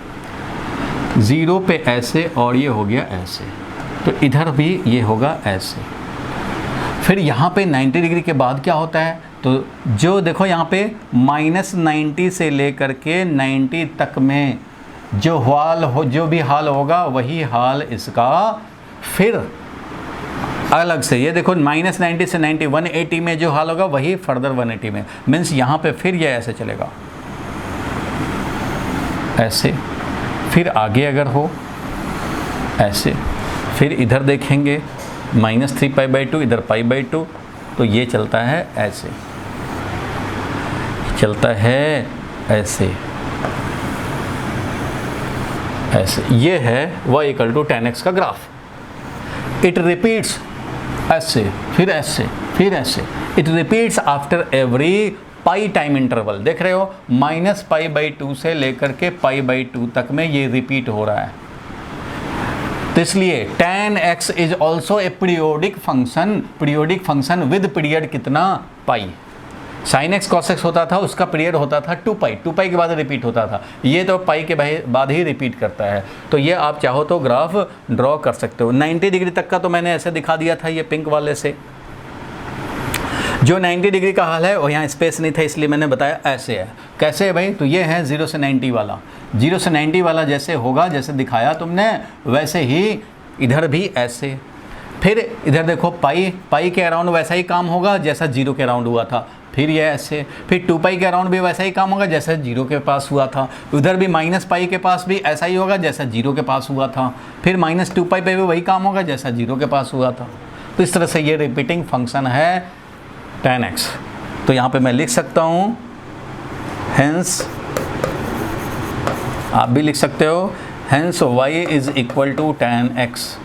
0 पे ऐसे और ये हो गया ऐसे, तो इधर भी ये होगा ऐसे। फिर यहाँ पे 90 डिग्री के बाद क्या होता है, तो जो देखो यहाँ पे -90 से लेकर के 90 तक में जो भी हाल होगा वही हाल इसका फिर अलग से। ये देखो -90 से 90 180 में जो हाल होगा वही फर्दर 180 में, मीन्स यहाँ पे फिर ये ऐसे चलेगा, ऐसे। फिर आगे अगर हो ऐसे, फिर इधर देखेंगे -3π/2, इधर π/2, तो ये चलता है ऐसे, चलता है ऐसे, ऐसे। ये है y = 10x का ग्राफ। इट रिपीट्स ऐसे, फिर ऐसे, फिर ऐसे। It repeats after every pi time interval. देख रहे हो -π/2 से लेकर के π/2 तक में ये रिपीट हो रहा है। तो इसलिए tan x is also a periodic function with period कितना, पाई। sin x cos x होता था, उसका पीरियड होता था 2π के बाद रिपीट होता था। ये तो पाई के बाद ही रिपीट करता है। तो ये आप चाहो तो ग्राफ ड्रॉ कर सकते हो। 90 डिग्री तक का तो मैंने ऐसे दिखा दिया था, ये पिंक वाले से। जो 90 डिग्री का हाल है और यहाँ स्पेस नहीं था इसलिए मैंने बताया ऐसे है। कैसे है भाई, तो ये है 0 से 90 वाला। 0 से 90 वाला जैसे होगा, जैसे दिखाया तुमने, वैसे ही इधर भी ऐसे। फिर इधर देखो पाई के अराउंड वैसा ही काम होगा जैसा 0 के अराउंड हुआ था। फिर ये ऐसे, फिर 2π के अराउंड भी वैसा ही काम होगा जैसा 0 के पास हुआ था। उधर भी -π के पास भी ऐसा ही होगा जैसा 0 के पास हुआ था। फिर -2π पे भी वही काम होगा जैसा 0 के पास हुआ था। तो इस तरह से ये रिपीटिंग फंक्शन है tan x। तो यहाँ पे मैं लिख सकता हूँ, हेंस आप भी लिख सकते हो, hence y = tan x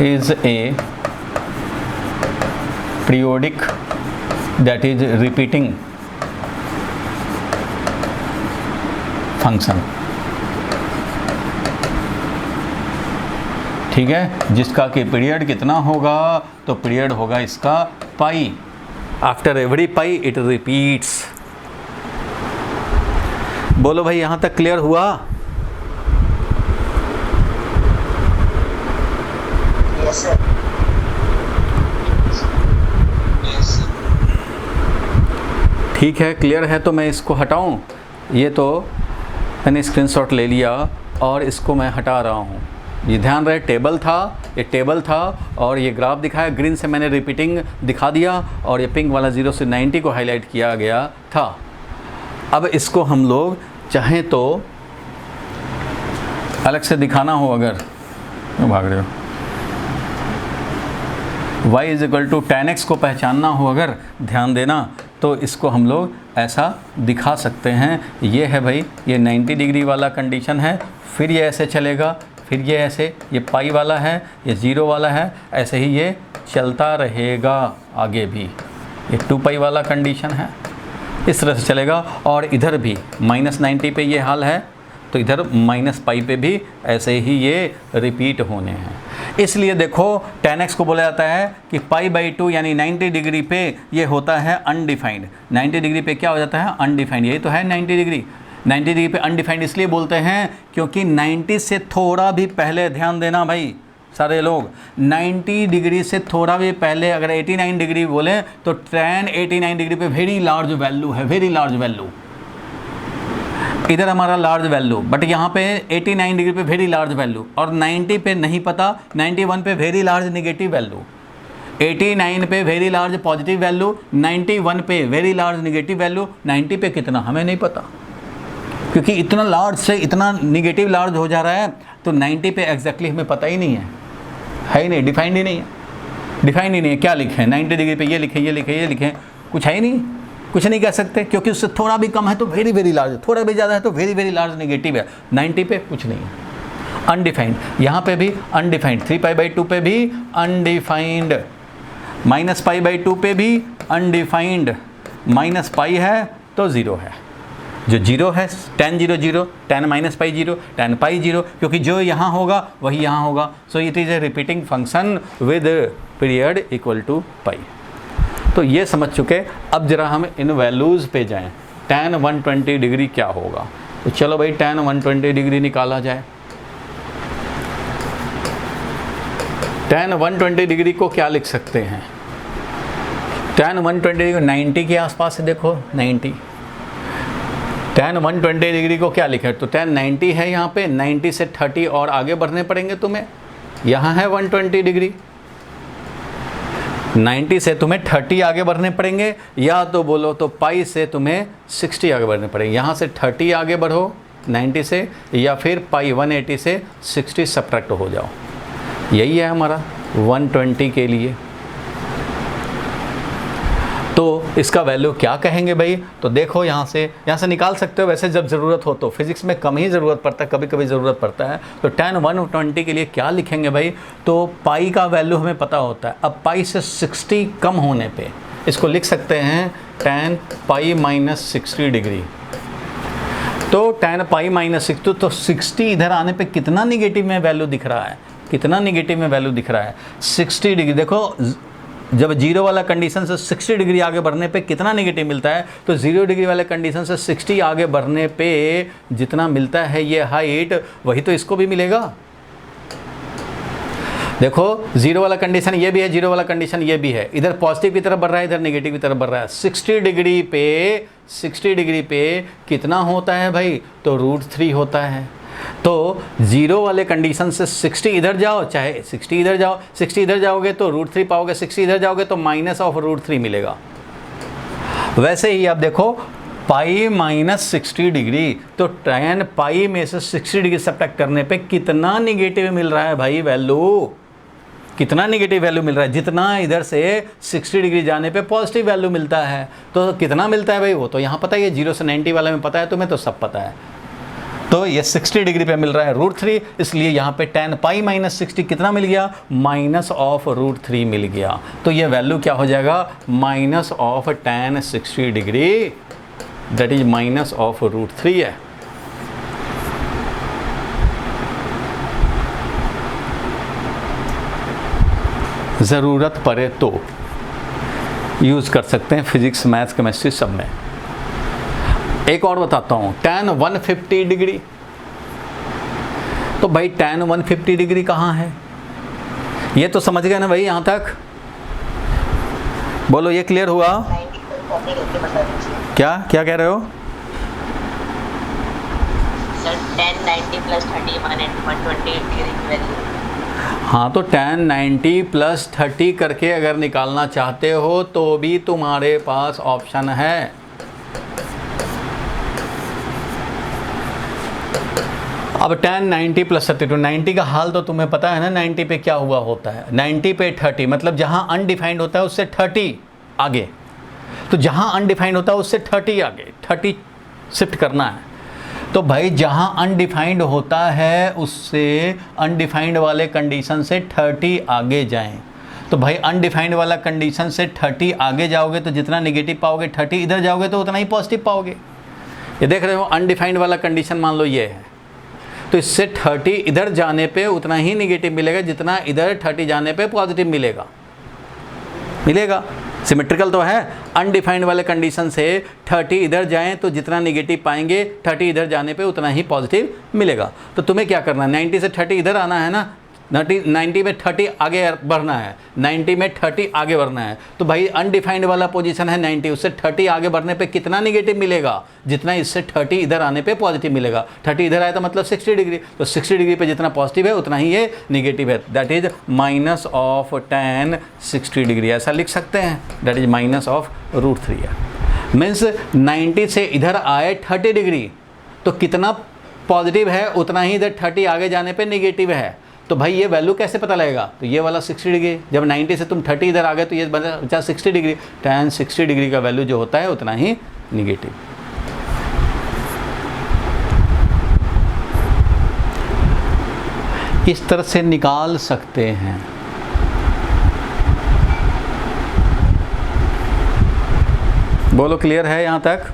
is a periodic that is repeating function। ठीक है, जिसका कि पीरियड कितना होगा, तो पीरियड होगा इसका pi. After every pi it repeats. बोलो भाई, यहां तक क्लियर हुआ? Yes sir. ठीक है, क्लियर है। तो मैं इसको हटाऊं? ये तो मैंने स्क्रीनशॉट ले लिया और इसको मैं हटा रहा हूं। ये ध्यान रहे, टेबल था, ये टेबल था और ये ग्राफ दिखाया। ग्रीन से मैंने रिपीटिंग दिखा दिया और ये पिंक वाला 0 से 90 को हाईलाइट किया गया था। अब इसको हम लोग चाहें तो अलग से दिखाना हो, अगर क्यों भाग रहे हो, y = tan x को पहचानना हो अगर, ध्यान देना, तो इसको हम लोग ऐसा दिखा सकते हैं। ये है भाई, ये 90 डिग्री वाला कंडीशन है, फिर ये ऐसे चलेगा, फिर ये ऐसे, ये पाई वाला है, ये 0 वाला है, ऐसे ही ये चलता रहेगा आगे भी। ये 2π वाला कंडीशन है, इस तरह से चलेगा। और इधर भी -90 पे ये हाल है, तो इधर -π पे भी ऐसे ही ये रिपीट होने हैं। इसलिए देखो tan x को बोला जाता है कि π/2 यानी 90 डिग्री पे ये होता है अनडिफाइंड। 90 डिग्री पे क्या हो जाता है, अनडिफाइंड। यही तो है 90 डिग्री। 90 डिग्री पे अनडिफाइंड इसलिए बोलते हैं क्योंकि 90 से थोड़ा भी पहले, ध्यान देना भाई, सारे लोग 90 डिग्री से थोड़ा भी पहले अगर 89 डिग्री बोलें तो tan 89 डिग्री पे वेरी लार्ज वैल्यू है, वेरी लार्ज वैल्यू। इधर हमारा लार्ज वैल्यू, बट यहाँ पे 89 डिग्री पे वेरी लार्ज वैल्यू, और 90 पे नहीं पता, 91 पे वेरी लार्ज नेगेटिव वैल्यू, 89 पे वेरी लार्ज पॉजिटिव वैल्यू, 91 पे वेरी लार्ज नेगेटिव वैल्यू, 90 पे कितना हमें नहीं पता, क्योंकि इतना लार्ज से इतना नेगेटिव लार्ज हो जा रहा है, तो 90 पे एग्जैक्टली हमें पता ही नहीं है ही नहीं, डिफाइंड ही नहीं है, डिफाइंड ही नहीं है। क्या लिखें 90 डिग्री पे, ये लिखें, ये लिखें, ये लिखें, कुछ है ही नहीं, कुछ नहीं कह सकते, क्योंकि उससे थोड़ा भी कम है तो वेरी वेरी लार्ज, थोड़ा भी ज़्यादा है तो वेरी वेरी लार्ज नेगेटिव है। 90 पे कुछ नहीं है, अनडिफाइंड। यहाँ पे भी अनडिफाइंड, 3π/2 पे भी अनडिफाइंड, -π/2 पे भी अनडिफाइंड, -π है तो 0 है, जो 0 है tan 0 0, tan -π 0, tan π 0, क्योंकि जो यहाँ होगा वही यहाँ होगा। So it is a repeating function with period equal to π। तो ये समझ चुके। अब जरा हम इन वैल्यूज़ पे जाएं। tan 120 डिग्री क्या होगा, तो चलो भाई tan 120 डिग्री निकाला जाए। tan 120 डिग्री को क्या लिख सकते हैं, tan 120 डिग्री 90 के आसपास है, देखो 90। tan 120 डिग्री को क्या लिखा है, तो tan 90 है यहाँ पे, 90 से 30 और आगे बढ़ने पड़ेंगे तुम्हें, यहाँ है 120 डिग्री, 90 से तुम्हें 30 आगे बढ़ने पड़ेंगे, या तो बोलो तो पाई से तुम्हें 60 आगे बढ़ने पड़ेंगे। यहाँ से 30 आगे बढ़ो 90 से, या फिर पाई 180 से 60 सब्ट्रैक्ट हो जाओ। यही है हमारा 120 के लिए। तो इसका वैल्यू क्या कहेंगे भाई, तो देखो यहाँ से निकाल सकते हो, वैसे जब ज़रूरत हो तो, फिज़िक्स में कम ही ज़रूरत पड़ता है, कभी कभी ज़रूरत पड़ता है। तो tan 120 के लिए क्या लिखेंगे भाई, तो पाई का वैल्यू हमें पता होता है। अब पाई से 60 कम होने पे इसको लिख सकते हैं tan π - 60 डिग्री। तो tan π - 60, तो 60 इधर आने पे कितना निगेटिव में वैल्यू दिख रहा है, कितना निगेटिव में वैल्यू दिख रहा है, 60 डिग्री। देखो जब 0 वाला कंडीशन से 60 डिग्री आगे बढ़ने पे कितना नेगेटिव मिलता है, तो 0 डिग्री वाले कंडीशन से 60 आगे बढ़ने पे जितना मिलता है ये हाइट, वही तो इसको भी मिलेगा। देखो 0 वाला कंडीशन ये भी है, 0 वाला कंडीशन ये भी है, इधर पॉजिटिव की तरफ बढ़ रहा है, इधर नेगेटिव की तरफ बढ़ रहा है। 60 डिग्री पे कितना होता है भाई, तो √3 होता है। तो 0 वाले कंडीशन से 60 इधर जाओ, चाहे 60 इधर जाओ, 60 इधर जाओगे तो √3 पाओगे, 60 इधर जाओगे तो -√3 मिलेगा। वैसे ही आप देखो पाई -60 डिग्री, तो tan पाई में से 60 डिग्री सब्ट्रैक्ट करने पे कितना निगेटिव मिल रहा है भाई वैल्यू, कितना निगेटिव वैल्यू मिल रहा है, जितना इधर से 60 डिग्री जाने पे पॉजिटिव वैल्यू मिलता है। तो कितना मिलता है भाई, वो तो यहाँ पता ही है, 0 से 90 वाले में पता है तुम्हें, तो सब पता है। तो ये 60 डिग्री पे मिल रहा है √3, इसलिए यहाँ पे tan π - 60 कितना मिल गया, -√3 मिल गया। तो ये वैल्यू क्या हो जाएगा, -tan 60 डिग्री, दैट इज -√3 है। ज़रूरत पड़े तो यूज़ कर सकते हैं, फिजिक्स मैथ्स केमिस्ट्री सब में। एक और बताता हूँ, tan 150 डिग्री, तो भाई tan 150 डिग्री कहाँ है, ये तो समझ गए ना भाई यहाँ तक, बोलो ये क्लियर हुआ? क्या क्या कह रहे हो? सर tan 90 + 30 माने 120 डिग्री की वैल्यू। हाँ, तो tan 90 + 30 करके अगर निकालना चाहते हो तो भी तुम्हारे पास ऑप्शन है। अब tan 90 + 30, तो 90 का हाल तो तुम्हें पता है ना, 90 पे क्या हुआ होता है, 90 पे 30, मतलब जहाँ अनडिफाइंड होता है उससे 30 आगे, तो जहाँ अनडिफाइंड होता है उससे 30 आगे, 30 शिफ्ट करना है। तो भाई जहाँ अनडिफाइंड होता है उससे अनडिफाइंड वाले कंडीशन से 30 आगे जाएं। तो भाई अनडिफाइंड वाला कंडीशन से 30 आगे जाओगे तो जितना नेगेटिव पाओगे, 30 इधर जाओगे तो उतना ही पॉजिटिव पाओगे। ये देख रहे हो, अनडिफाइंड वाला कंडीशन मान लो ये है, तो इससे 30 इधर जाने पे उतना ही नेगेटिव मिलेगा जितना इधर 30 जाने पे पॉजिटिव मिलेगा। सिमेट्रिकल तो है, अनडिफाइंड वाले कंडीशन से 30 इधर जाएं तो जितना नेगेटिव पाएंगे 30 इधर जाने पे उतना ही पॉजिटिव मिलेगा। तो तुम्हें क्या करना है, 90 से 30 इधर आना है ना, 90 में 30 आगे बढ़ना है, 90 में 30 आगे बढ़ना है, तो भाई अनडिफाइंड वाला पोजीशन है 90, उससे 30 आगे बढ़ने पे कितना निगेटिव मिलेगा, जितना इससे 30 इधर आने पे पॉजिटिव मिलेगा। 30 इधर आया तो मतलब 60 डिग्री, तो 60 डिग्री पे जितना पॉजिटिव है उतना ही ये निगेटिव है, that is minus of tan 60 degree, ऐसा लिख सकते हैं, दैट इज माइनस ऑफ √3 है। मीन्स 90 से इधर आए 30 डिग्री, तो कितना पॉजिटिव है उतना ही इधर 30 आगे जाने पे निगेटिव है। तो भाई ये वैल्यू कैसे पता लगेगा, तो ये वाला 60 डिग्री, जब 90 से तुम 30 इधर आ गए तो ये बचा 60 डिग्री, tan 60 डिग्री का वैल्यू जो होता है उतना ही निगेटिव। इस तरह से निकाल सकते हैं। बोलो क्लियर है यहाँ तक?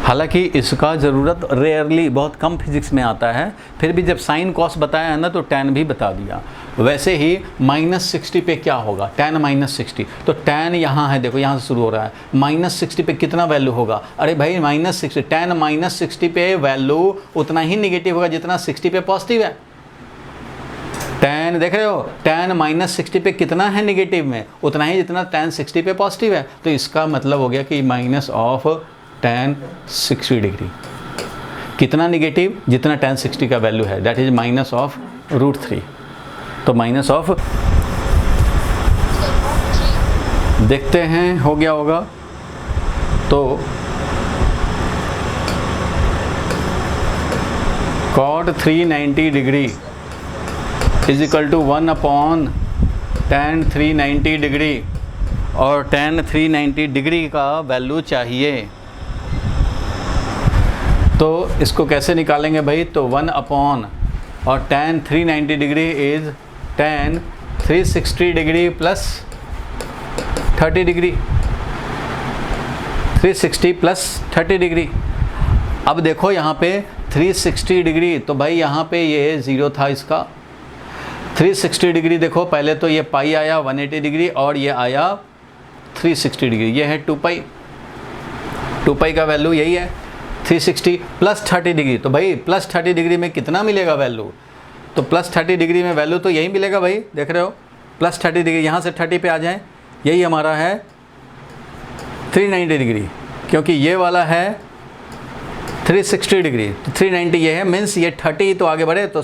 हालांकि इसका ज़रूरत रेयरली, बहुत कम फिजिक्स में आता है, फिर भी जब साइन कॉस बताया है ना तो tan भी बता दिया। वैसे ही -60 पे क्या होगा, tan -60, तो tan यहाँ है, देखो यहाँ से शुरू हो रहा है, -60 पे कितना वैल्यू होगा, अरे भाई -60, tan -60 पे वैल्यू उतना ही निगेटिव होगा जितना 60 पे पॉजिटिव है। tan देख रहे हो, tan -60 पे कितना है निगेटिव में, उतना ही जितना tan 60 पे पॉजिटिव है, तो इसका मतलब हो गया कि माइनस ऑफ tan 60 डिग्री, कितना निगेटिव, जितना tan 60 का वैल्यू है, दैट इज माइनस ऑफ √3। तो माइनस ऑफ, देखते हैं हो गया होगा, तो cot 390 degree is equal to 1/tan 390 degree, और tan 390 डिग्री का वैल्यू चाहिए, तो इसको कैसे निकालेंगे भाई, तो 1/ और tan 390 degree is tan 360 degree plus 30 degree, 360 plus 30 degree. अब देखो यहाँ पे 360 डिग्री, तो भाई यहाँ पे ये 0 था इसका, 360 डिग्री देखो, पहले तो ये पाई आया 180 डिग्री और ये आया 360 डिग्री, ये है 2 पाई का वैल्यू यही है 360 प्लस 30 डिग्री, तो भाई प्लस 30 डिग्री में कितना मिलेगा वैल्यू, तो प्लस 30 डिग्री में वैल्यू तो यही मिलेगा भाई, देख रहे हो, प्लस 30 डिग्री, यहाँ से 30 पे आ जाएं, यही हमारा है 390 डिग्री, क्योंकि ये वाला है 360 डिग्री, तो 390 ये है, मीन्स ये 30 तो आगे बढ़े, तो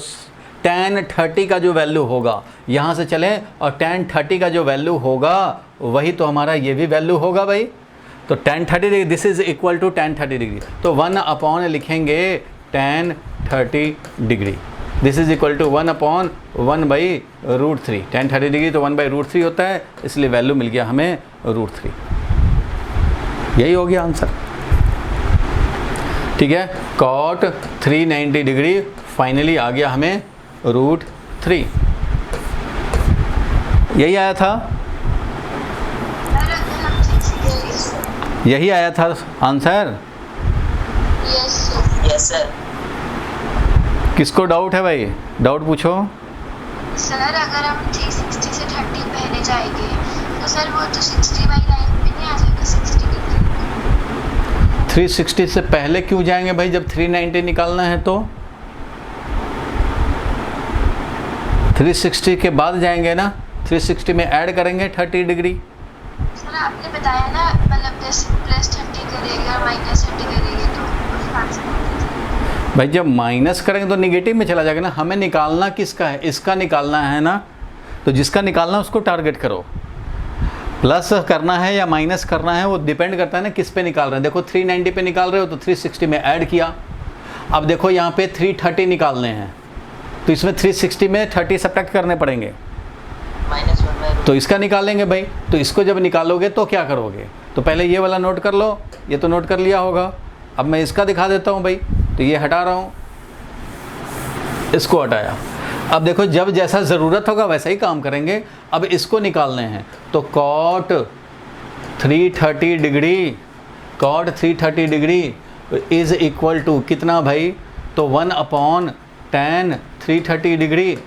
tan 30 का जो वैल्यू होगा, यहाँ से चलें और tan 30 का जो वैल्यू होगा वही तो हमारा ये भी वैल्यू होगा भाई, तो tan 30 degree, this is equal to tan 30 degree, तो 1/ लिखेंगे tan 30 degree, this is equal to 1/1/√3, tan 30 degree तो 1/√3 होता है, इसलिए वैल्यू मिल गया हमें √3, यही हो गया आंसर। ठीक है, cot 390 डिग्री फाइनली आ गया हमें √3, यही आया था, यही आया था आंसर। Yes sir. किसको डाउट है भाई, डाउट पूछो। सर अगर हम 360 से 30 पहले जाएंगे तो सर वो तो 60/9 पे नहीं आ जाएगा 60 डिग्री। 360 से पहले क्यों जाएंगे भाई, जब 390 निकालना है तो 360 के बाद जाएंगे ना, 360 में ऐड करेंगे 30 डिग्री। सर आपने बताया ना, मतलब जैसे +30 करेंगे और -30 करेंगे तो भाई जब माइनस करेंगे तो निगेटिव में चला जाएगा ना, हमें निकालना किसका है, इसका निकालना है ना, तो जिसका निकालना है उसको टारगेट करो, प्लस करना है या माइनस करना है वो डिपेंड करता है ना किस पे निकाल रहे हैं। देखो 390 पे निकाल रहे हो तो 360 में ऐड किया, अब देखो यहाँ पे 330 निकालने हैं तो इसमें 360 में 30 सब्ट्रैक्ट करने पड़ेंगे, -1/√3, तो इसका निकालेंगे भाई, तो इसको जब निकालोगे तो क्या करोगे, तो पहले ये वाला नोट कर लो, ये तो नोट कर लिया होगा, अब मैं इसका दिखा देता हूँ भाई, तो ये हटा रहा हूँ, इसको हटाया, अब देखो जब जैसा ज़रूरत होगा वैसा ही काम करेंगे। अब इसको निकालने हैं तो cot 330 degree, cot 330 degree is equal to कितना भाई, तो 1/tan 330 डिग्री,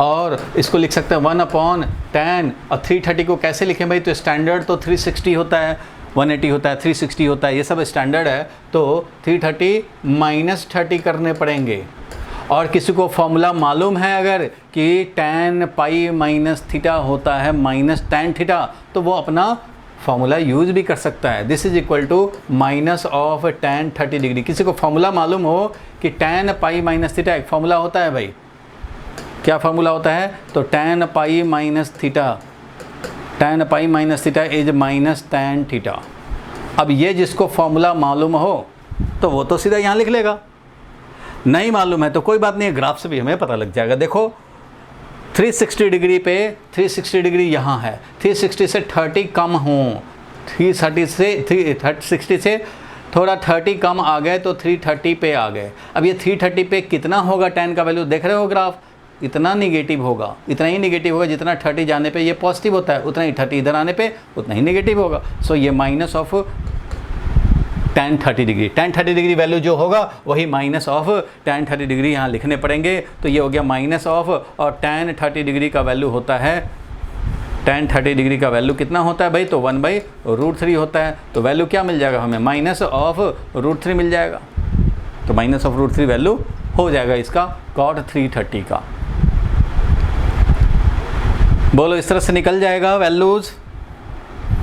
और इसको लिख सकते हैं 1/tan, और 330 को कैसे लिखें भाई, तो स्टैंडर्ड तो 360 होता है, 180 होता है, 360 होता है, ये सब स्टैंडर्ड है। तो 330 माइनस 30 करने पड़ेंगे। और किसी को फॉर्मूला मालूम है अगर कि tan पाई माइनस थीटा होता है माइनस tan थीटा, तो वो अपना फॉर्मूला यूज़ भी कर सकता है। This is equal to minus of tan 30 degree. किसी को फॉर्मूला मालूम हो कि tan पाई माइनस थीटा एक फॉर्मूला होता है भाई, क्या फॉर्मूला होता है? तो tan pi minus theta, tan pi minus theta is minus tan theta. अब ये जिसको फॉर्मूला मालूम हो तो वो तो सीधा यहाँ लिख लेगा, नहीं मालूम है तो कोई बात नहीं है, ग्राफ से भी हमें पता लग जाएगा। देखो 360 डिग्री पे 360 डिग्री यहाँ है, 360 से 30 कम हो, 360 से थोड़ा 30 कम आ गए तो 330 पे आ गए। अब ये 330 पे कितना होगा tan का वैल्यू, देख रहे हो ग्राफ, इतना निगेटिव होगा, इतना ही निगेटिव होगा जितना 30 जाने पे ये पॉजिटिव होता है, उतना ही 30 इधर आने पे उतना ही निगेटिव होगा। सो ये minus of tan 30 degree, tan 30 degree value जो होगा वही माइनस ऑफ tan 30 डिग्री यहाँ लिखने पड़ेंगे। तो ये हो गया माइनस ऑफ, और tan 30 डिग्री का वैल्यू होता है, tan 30 डिग्री का वैल्यू कितना होता है भाई? तो 1/√3 होता है। तो वैल्यू क्या मिल जाएगा हमें? माइनस ऑफ √3 मिल जाएगा। तो माइनस ऑफ √3 वैल्यू हो जाएगा इसका cot 330 का। बोलो इस तरह से निकल जाएगा वैल्यूज़,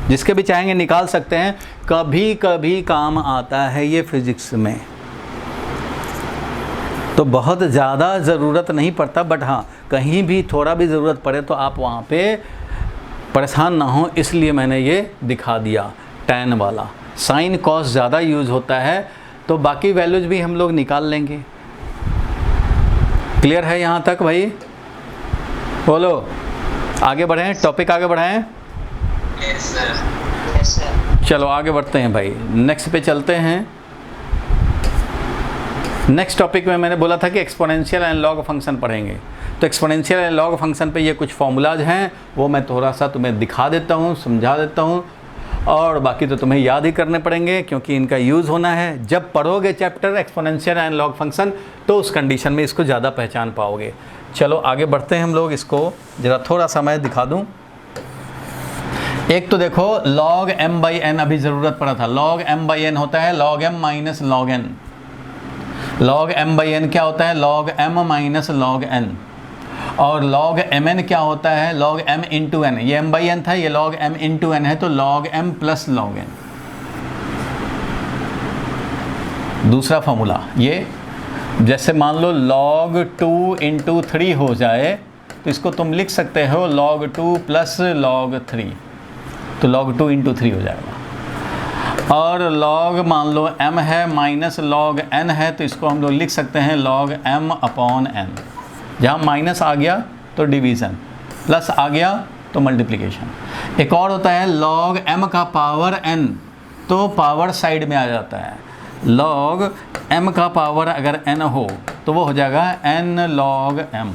जिसके भी चाहेंगे निकाल सकते हैं। कभी कभी काम आता है ये फिज़िक्स में, तो बहुत ज़्यादा ज़रूरत नहीं पड़ता, बट हाँ कहीं भी थोड़ा भी ज़रूरत पड़े तो आप वहाँ पे परेशान ना हो, इसलिए मैंने ये दिखा दिया tan वाला। साइन कॉस ज़्यादा यूज़ होता है, तो बाकी वैल्यूज़ भी हम लोग निकाल लेंगे। क्लियर है यहाँ तक भाई? बोलो आगे बढ़ें, टॉपिक आगे बढ़ाएं। Yes sir. चलो आगे बढ़ते हैं भाई, नेक्स्ट पे चलते हैं। नेक्स्ट टॉपिक में मैंने बोला था कि एक्सपोनेंशियल एंड लॉग फंक्शन पढ़ेंगे। तो एक्सपोनेंशियल एंड लॉग फंक्शन पे ये कुछ फॉर्मूलाज हैं, वो मैं थोड़ा सा तुम्हें दिखा देता हूँ, समझा देता हूँ, और बाकी तो तुम्हें याद ही करने पड़ेंगे क्योंकि इनका यूज़ होना है। जब पढ़ोगे chapter exponential and log function तो उस कंडीशन में इसको ज़्यादा पहचान पाओगे। चलो आगे बढ़ते हैं हम लोग, इसको ज़रा थोड़ा सा मैं दिखा दूँ। एक तो देखो log m/n अभी ज़रूरत पड़ा था। log m/n होता है log m minus log n। log m/n क्या होता है? log m minus log n। और log mn क्या होता है? log m into n। ये m/n था, ये log m इंटू n है, तो log m plus log n। दूसरा फॉर्मूला ये, जैसे मान लो log 2 इंटू 3 हो जाए तो इसको तुम लिख सकते हो log 2 प्लस log 3, तो log 2 इंटू 3 हो जाएगा। और log मान लो m है माइनस log n है, तो इसको हम लोग लिख सकते हैं log m अपॉन n। जहाँ माइनस आ गया तो डिवीज़न, प्लस आ गया तो मल्टीप्लिकेशन। एक और होता है log m का पावर n, तो पावर साइड में आ जाता है। log m का पावर अगर n हो तो वो हो जाएगा n log m।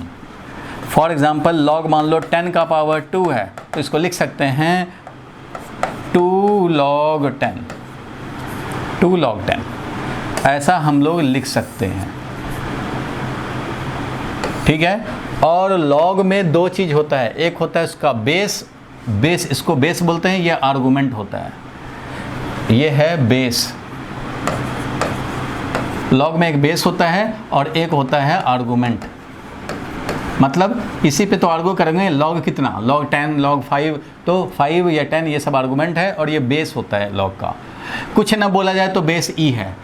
For example log मान लो 10 का पावर 2 है, तो इसको लिख सकते हैं 2 log 10, 2 log 10, ऐसा हम लोग लिख सकते हैं। ठीक है। और log में दो चीज़ होता है, एक होता है इसका बेस, इसको बेस बोलते हैं, ये आर्गूमेंट होता है, ये है बेस। log में एक बेस होता है और एक होता है आर्गूमेंट। मतलब इसी पे तो आर्गू करेंगे, log कितना, log 10, log 5, तो 5 या 10 ये सब आर्गूमेंट है और ये बेस होता है log का। कुछ ना बोला जाए तो बेस e है,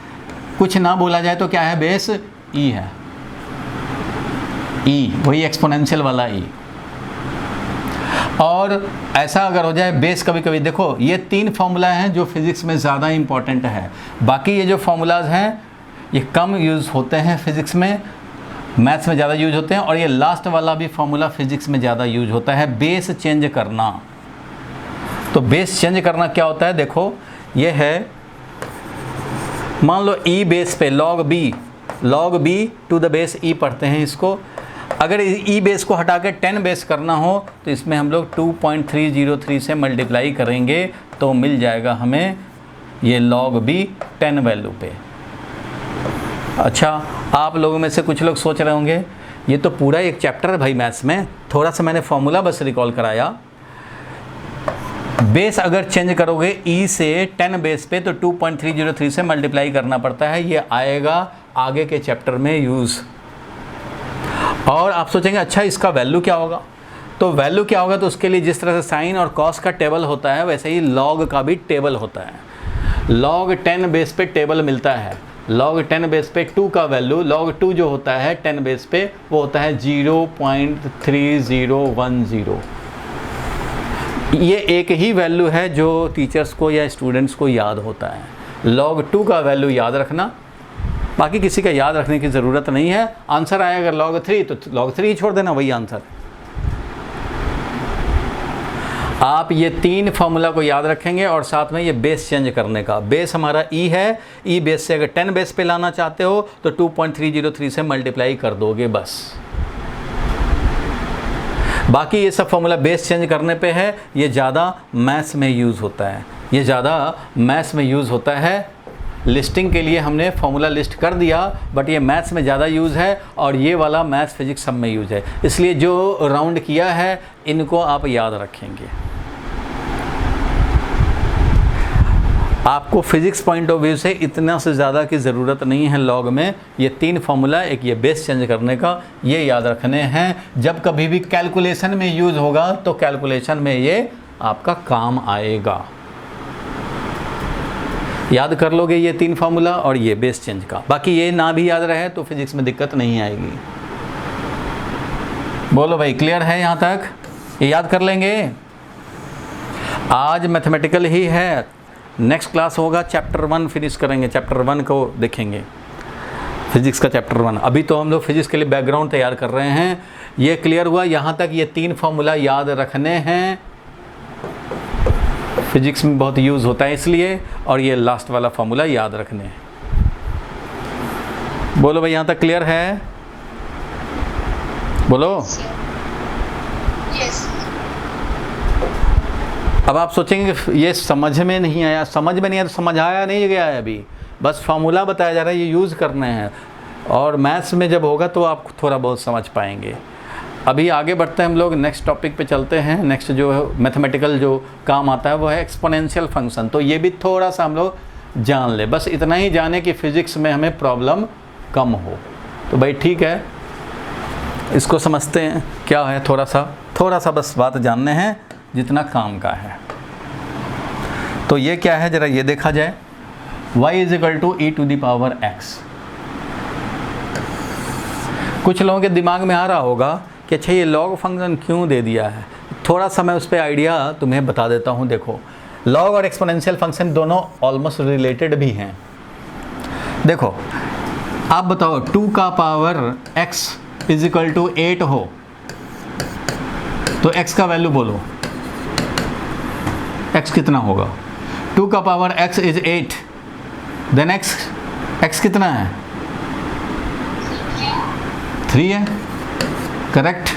कुछ ना बोला जाए तो क्या है? बेस e है, e वही एक्सपोनेंशियल वाला e। और ऐसा अगर हो जाए बेस, कभी कभी देखो ये 3 फार्मूला हैं जो फिज़िक्स में ज़्यादा इंपॉर्टेंट है। बाकी ये जो फार्मूलाज हैं ये कम यूज़ होते हैं फिज़िक्स में, मैथ्स में ज़्यादा यूज होते हैं। और ये लास्ट वाला भी फार्मूला फिज़िक्स में ज़्यादा यूज होता है, बेस चेंज करना। तो बेस चेंज करना क्या होता है? देखो ये है, मान लो e बेस पे log b to the base e पढ़ते हैं इसको। अगर e बेस को हटा के 10 बेस करना हो तो इसमें हम लोग 2.303 से मल्टीप्लाई करेंगे तो मिल जाएगा हमें ये log b 10 वैल्यू पे। अच्छा, आप लोगों में से कुछ लोग सोच रहे होंगे ये तो पूरा एक चैप्टर है भाई मैथ्स में, थोड़ा सा मैंने फॉर्मूला बस रिकॉल कराया। बेस अगर चेंज करोगे e से 10 बेस पे तो 2.303 से मल्टीप्लाई करना पड़ता है। ये आएगा आगे के चैप्टर में यूज़। और आप सोचेंगे अच्छा इसका वैल्यू क्या होगा, तो वैल्यू क्या होगा, तो उसके लिए जिस तरह से साइन और कॉस का टेबल होता है वैसे ही लॉग का भी टेबल होता है। लॉग 10 बेस पे टेबल मिलता है। लॉग 10 बेस पे 2 का वैल्यू, लॉग 2 जो होता है 10 बेस पे वो होता है 0.3010। ये एक ही वैल्यू है जो टीचर्स को या स्टूडेंट्स को याद होता है। लॉग 2 का वैल्यू याद रखना, बाकी किसी का याद रखने की ज़रूरत नहीं है। आंसर आया अगर log 3 तो log 3 ही छोड़ देना, वही आंसर। आप ये 3 फॉर्मूला को याद रखेंगे और साथ में ये बेस चेंज करने का। बेस हमारा e है, e बेस से अगर 10 बेस पे लाना चाहते हो तो 2.303 से मल्टीप्लाई कर दोगे बस। बाकी ये सब फॉर्मूला बेस चेंज करने पे है, ये ज़्यादा मैथ्स में यूज़ होता है। ये ज़्यादा मैथ्स में यूज़ होता है। लिस्टिंग के लिए हमने फॉर्मूला लिस्ट कर दिया, बट ये मैथ्स में ज़्यादा यूज़ है और ये वाला मैथ्स फिजिक्स सब में यूज़ है। इसलिए जो राउंड किया है इनको आप याद रखेंगे। आपको फिजिक्स पॉइंट ऑफ व्यू से इतना से ज़्यादा की ज़रूरत नहीं है लॉग में। ये 3 फॉर्मूला, एक ये बेस चेंज करने का, ये याद रखने हैं। जब कभी भी कैलकुलेशन में यूज़ होगा तो कैलकुलेशन में ये आपका काम आएगा। याद कर लोगे ये 3 फार्मूला और ये बेस चेंज का। बाकी ये ना भी याद रहे तो फिजिक्स में दिक्कत नहीं आएगी। बोलो भाई, क्लियर है यहाँ तक? ये याद कर लेंगे। आज मैथमेटिकल ही है, नेक्स्ट क्लास होगा चैप्टर 1 फिनिश करेंगे। चैप्टर 1 को देखेंगे, फिजिक्स का चैप्टर 1। अभी तो हम लोग फिजिक्स के लिए बैकग्राउंड तैयार कर रहे हैं। ये क्लियर हुआ यहाँ तक? ये 3 फार्मूला याद रखने हैं, फिजिक्स में बहुत यूज़ होता है इसलिए। और ये लास्ट वाला फार्मूला याद रखने हैं। बोलो भाई, यहाँ तक क्लियर है? बोलो। यस। अब आप सोचेंगे ये समझ में नहीं आया। समझ में नहीं आया तो समझ आया नहीं गया है अभी, बस फार्मूला बताया जा रहा है, ये यूज़ करने हैं। और मैथ्स में जब होगा तो आप थोड़ा बहुत समझ पाएंगे। अभी आगे बढ़ते हैं हम लोग, नेक्स्ट टॉपिक पे चलते हैं। नेक्स्ट जो है मैथमेटिकल जो काम आता है वो है एक्सपोनेंशियल फंक्शन। तो ये भी थोड़ा सा हम लोग जान ले, बस इतना ही जाने कि फिज़िक्स में हमें प्रॉब्लम कम हो। तो भाई ठीक है, इसको समझते हैं क्या है। थोड़ा सा बस बात जानने हैं जितना काम का है। तो ये क्या है ज़रा ये देखा जाए। y = e⁻x। कुछ लोगों के दिमाग में आ रहा होगा कि अच्छा ये लॉग फंक्शन क्यों दे दिया है। थोड़ा सा मैं उस पर आइडिया तुम्हें बता देता हूँ। देखो, लॉग और एक्सपोनेंशियल फंक्शन दोनों ऑलमोस्ट रिलेटेड भी हैं। देखो, आप बताओ 2 का पावर x = 8 हो तो x का वैल्यू बोलो, x कितना होगा? 2 का पावर x = 8, देन x कितना है? 3 है, correct.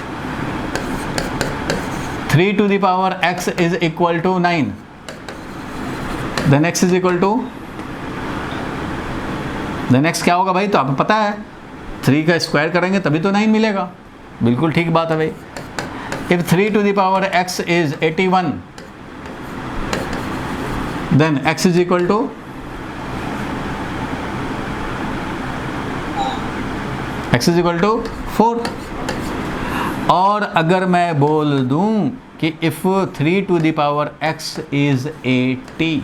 3 to the power x is equal to 9, then x is equal to, then x क्या होगा भाई? तो आपको पता है 3 का स्क्वायर करेंगे तभी तो 9 मिलेगा। बिल्कुल ठीक बात है भाई। If 3 to the power x is 81, then x is equal to, x is equal to 4। और अगर मैं बोल दूं कि if 3 to the power x is 80,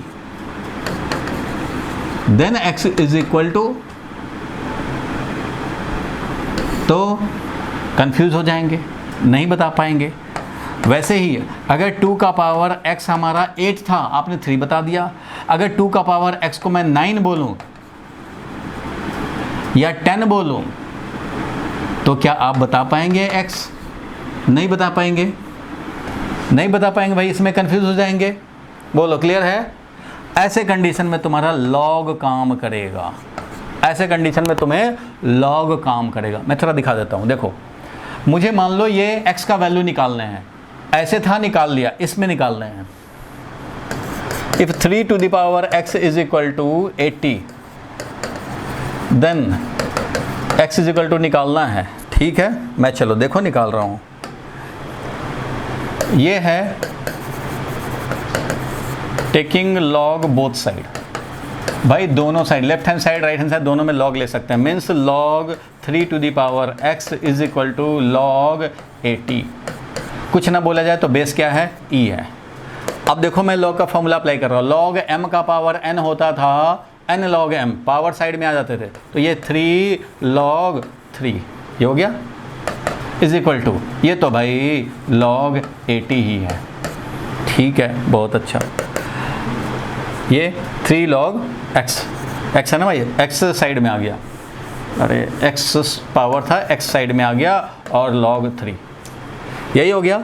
then x is equal to, तो कंफ्यूज हो जाएंगे, नहीं बता पाएंगे। वैसे ही अगर 2 का पावर x हमारा 8 था, आपने 3 बता दिया। अगर 2 का पावर x को मैं 9 बोलूं या 10 बोलूं तो क्या आप बता पाएंगे x? नहीं बता पाएंगे, नहीं बता पाएंगे भाई, इसमें कंफ्यूज हो जाएंगे। बोलो, क्लियर है? ऐसे कंडीशन में तुम्हारा लॉग काम करेगा। ऐसे कंडीशन में तुम्हें लॉग काम करेगा। मैं थोड़ा दिखा देता हूँ। देखो, मुझे मान लो ये x का वैल्यू निकालने हैं, ऐसे था निकाल लिया, इसमें निकालने हैं। If 3 to the power x is equal to 80, then x is equal to निकालना है। ठीक है, मैं चलो देखो निकाल रहा हूँ। ये है टेकिंग लॉग बोथ साइड, भाई दोनों side, left hand side right hand side दोनों में लॉग ले सकते हैं। Means log 3 to the power x is equal to log 80। कुछ ना बोला जाए तो बेस क्या है, e है। अब देखो मैं लॉग का फॉर्मूला अप्लाई कर रहा हूँ। लॉग m का पावर n होता था n log m, power side में आ जाते थे, तो ये 3 लॉग 3 ये हो गया इज इक्वल टू, ये तो भाई लॉग 80 ही है। ठीक है, बहुत अच्छा। ये 3 लॉग x है ना भाई, x साइड में आ गया, अरे x पावर था x साइड में आ गया और log 3 यही हो गया।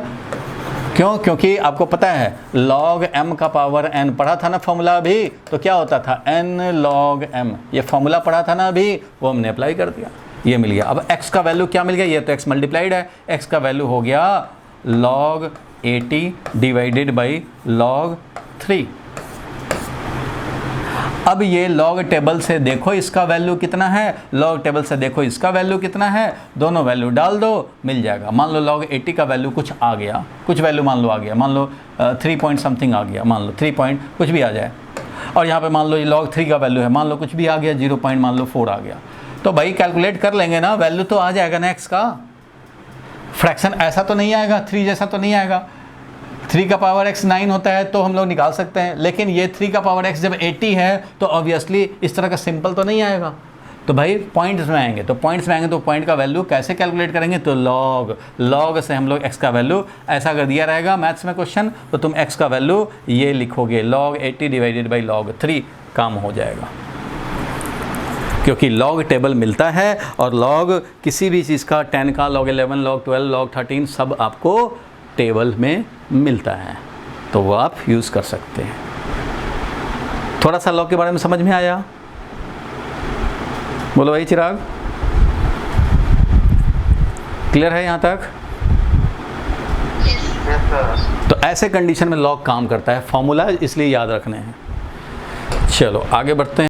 क्यों? क्योंकि आपको पता है log m का पावर n पढ़ा था ना फॉर्मूला अभी, तो क्या होता था n log m, ये फॉर्मूला पढ़ा था ना अभी, वो हमने अप्लाई कर दिया, ये मिल गया। अब x का वैल्यू क्या मिल गया, ये तो x मल्टीप्लाइड है, x का वैल्यू हो गया log 80 डिवाइडेड बाई log 3। अब ये लॉग टेबल से देखो इसका वैल्यू कितना है, लॉग टेबल से देखो इसका वैल्यू कितना है, दोनों वैल्यू डाल दो मिल जाएगा। मान लो लॉग 80 का वैल्यू कुछ आ गया, कुछ वैल्यू मान लो आ गया, मान लो 3 पॉइंट समथिंग आ गया, मान लो 3 पॉइंट कुछ भी आ जाए, और यहाँ पे मान लो ये लॉग 3 का वैल्यू है, मान लो कुछ भी आ गया 0 पॉइंट मान लो 4 आ गया, तो भाई कैलकुलेट कर लेंगे ना, वैल्यू तो आ जाएगा ना एक्स का। फ्रैक्शन ऐसा तो नहीं आएगा, 3 जैसा तो नहीं आएगा। 3 का पावर x 9 होता है तो हम लोग निकाल सकते हैं, लेकिन ये 3 का पावर x जब 80 है तो ऑब्वियसली इस तरह का सिंपल तो नहीं आएगा, तो भाई पॉइंट्स में आएंगे, तो पॉइंट्स में आएंगे तो पॉइंट का वैल्यू कैसे कैलकुलेट करेंगे, तो लॉग से हम लोग x का वैल्यू, ऐसा अगर दिया रहेगा मैथ्स में क्वेश्चन तो तुम x का वैल्यू ये लिखोगे log 80 डिवाइडेड बाई log 3, काम हो जाएगा। क्योंकि लॉग टेबल मिलता है और लॉग किसी भी चीज़ का 10 का, log 11, log 12, log 13 सब आपको टेबल में मिलता है, तो वो आप यूज़ कर सकते हैं। थोड़ा सा लॉग के बारे में समझ में आया? बोलो भाई चिराग, क्लियर है यहाँ तक? तो ऐसे कंडीशन में लॉग काम करता है, फॉर्मूला इसलिए याद रखने हैं। चलो आगे बढ़ते हैं।